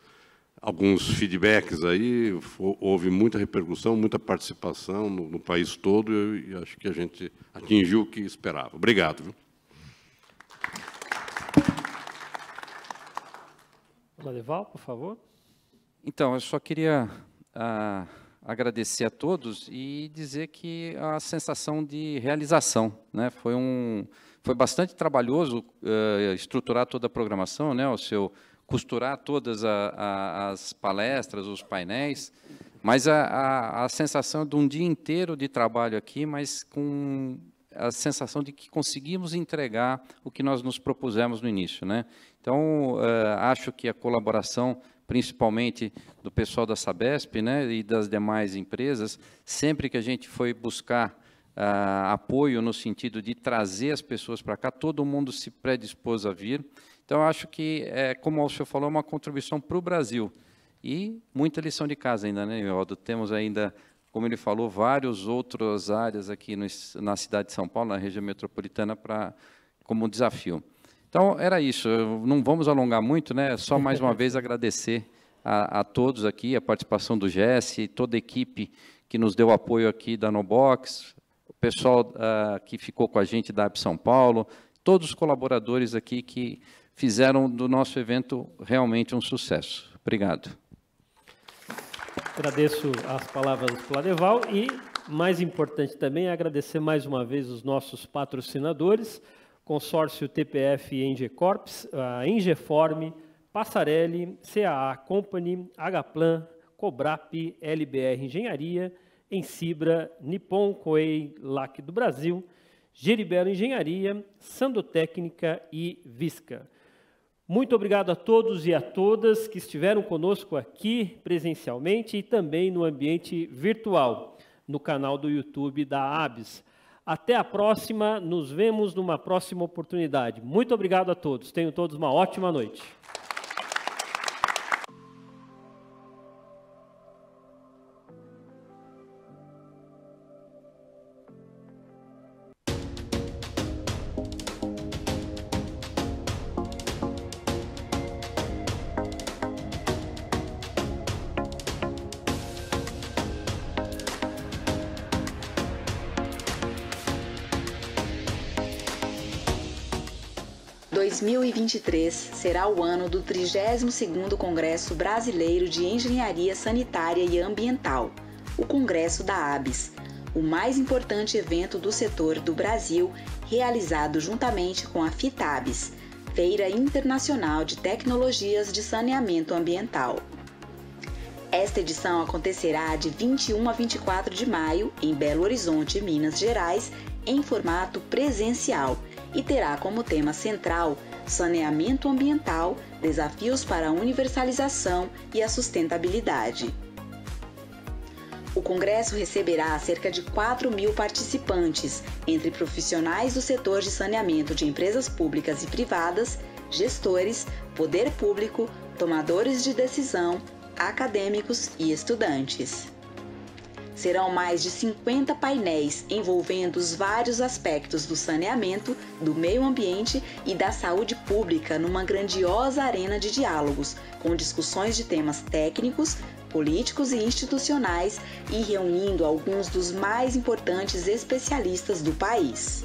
alguns feedbacks aí, houve muita repercussão, muita participação no país todo, e acho que a gente atingiu o que esperava. Obrigado. Viu? Pladeval, por favor. Então, eu só queria agradecer a todos e dizer que a sensação de realização, né, foi bastante trabalhoso estruturar toda a programação, né, o seu costurar todas as palestras, os painéis, mas a sensação de um dia inteiro de trabalho aqui, mas com a sensação de que conseguimos entregar o que nós nos propusemos no início, né? Então, acho que a colaboração, principalmente do pessoal da Sabesp, né, e das demais empresas, sempre que a gente foi buscar apoio no sentido de trazer as pessoas para cá, todo mundo se predispôs a vir. Então, acho que, como o senhor falou, é uma contribuição para o Brasil. E muita lição de casa ainda, né, Nivaldo? Temos ainda, como ele falou, várias outras áreas aqui na cidade de São Paulo, na região metropolitana, como desafio. Então, era isso. Não vamos alongar muito, né? Só mais uma vez agradecer a todos aqui, a participação do Jesse, toda a equipe que nos deu apoio aqui da Nobox, o pessoal que ficou com a gente da AB São Paulo, todos os colaboradores aqui que fizeram do nosso evento realmente um sucesso. Obrigado. Agradeço as palavras do Pladeval e, mais importante também, agradecer mais uma vez os nossos patrocinadores, consórcio TPF Engecorps, a Engeform, Passarelli, CAA Company, Hplan, Cobrap, LBR Engenharia, Ensibra, Nippon Koei Lac do Brasil, Geribero Engenharia, Sandotécnica e Visca. Muito obrigado a todos e a todas que estiveram conosco aqui presencialmente e também no ambiente virtual, no canal do YouTube da ABS. Até a próxima, nos vemos numa próxima oportunidade. Muito obrigado a todos. Tenham todos uma ótima noite. Em 2023 será o ano do 32º Congresso Brasileiro de Engenharia Sanitária e Ambiental, o Congresso da ABS, o mais importante evento do setor do Brasil, realizado juntamente com a FITABS, Feira Internacional de Tecnologias de Saneamento Ambiental. Esta edição acontecerá de 21 a 24 de maio, em Belo Horizonte, Minas Gerais, em formato presencial, e terá como tema central saneamento ambiental, desafios para a universalização e a sustentabilidade. O congresso receberá cerca de 4.000 participantes, entre profissionais do setor de saneamento de empresas públicas e privadas, gestores, poder público, tomadores de decisão, acadêmicos e estudantes. Serão mais de 50 painéis envolvendo os vários aspectos do saneamento, do meio ambiente e da saúde pública numa grandiosa arena de diálogos, com discussões de temas técnicos, políticos e institucionais e reunindo alguns dos mais importantes especialistas do país.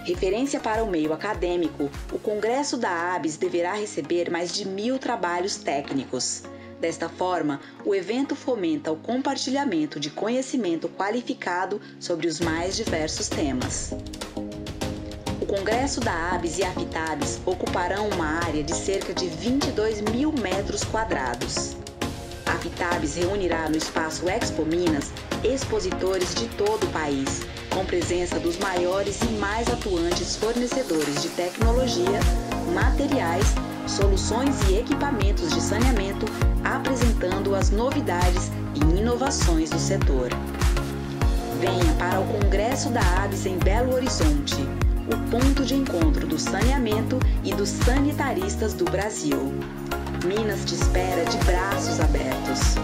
Referência para o meio acadêmico, o Congresso da ABS deverá receber mais de 1.000 trabalhos técnicos. Desta forma, o evento fomenta o compartilhamento de conhecimento qualificado sobre os mais diversos temas. O Congresso da ABS e a FITABS ocuparão uma área de cerca de 22.000 metros quadrados. A FITABS reunirá no espaço Expo Minas expositores de todo o país, com presença dos maiores e mais atuantes fornecedores de tecnologia, materiais, soluções e equipamentos de saneamento, apresentando as novidades e inovações do setor. Venha para o Congresso da ABS em Belo Horizonte, o ponto de encontro do saneamento e dos sanitaristas do Brasil. Minas te espera de braços abertos.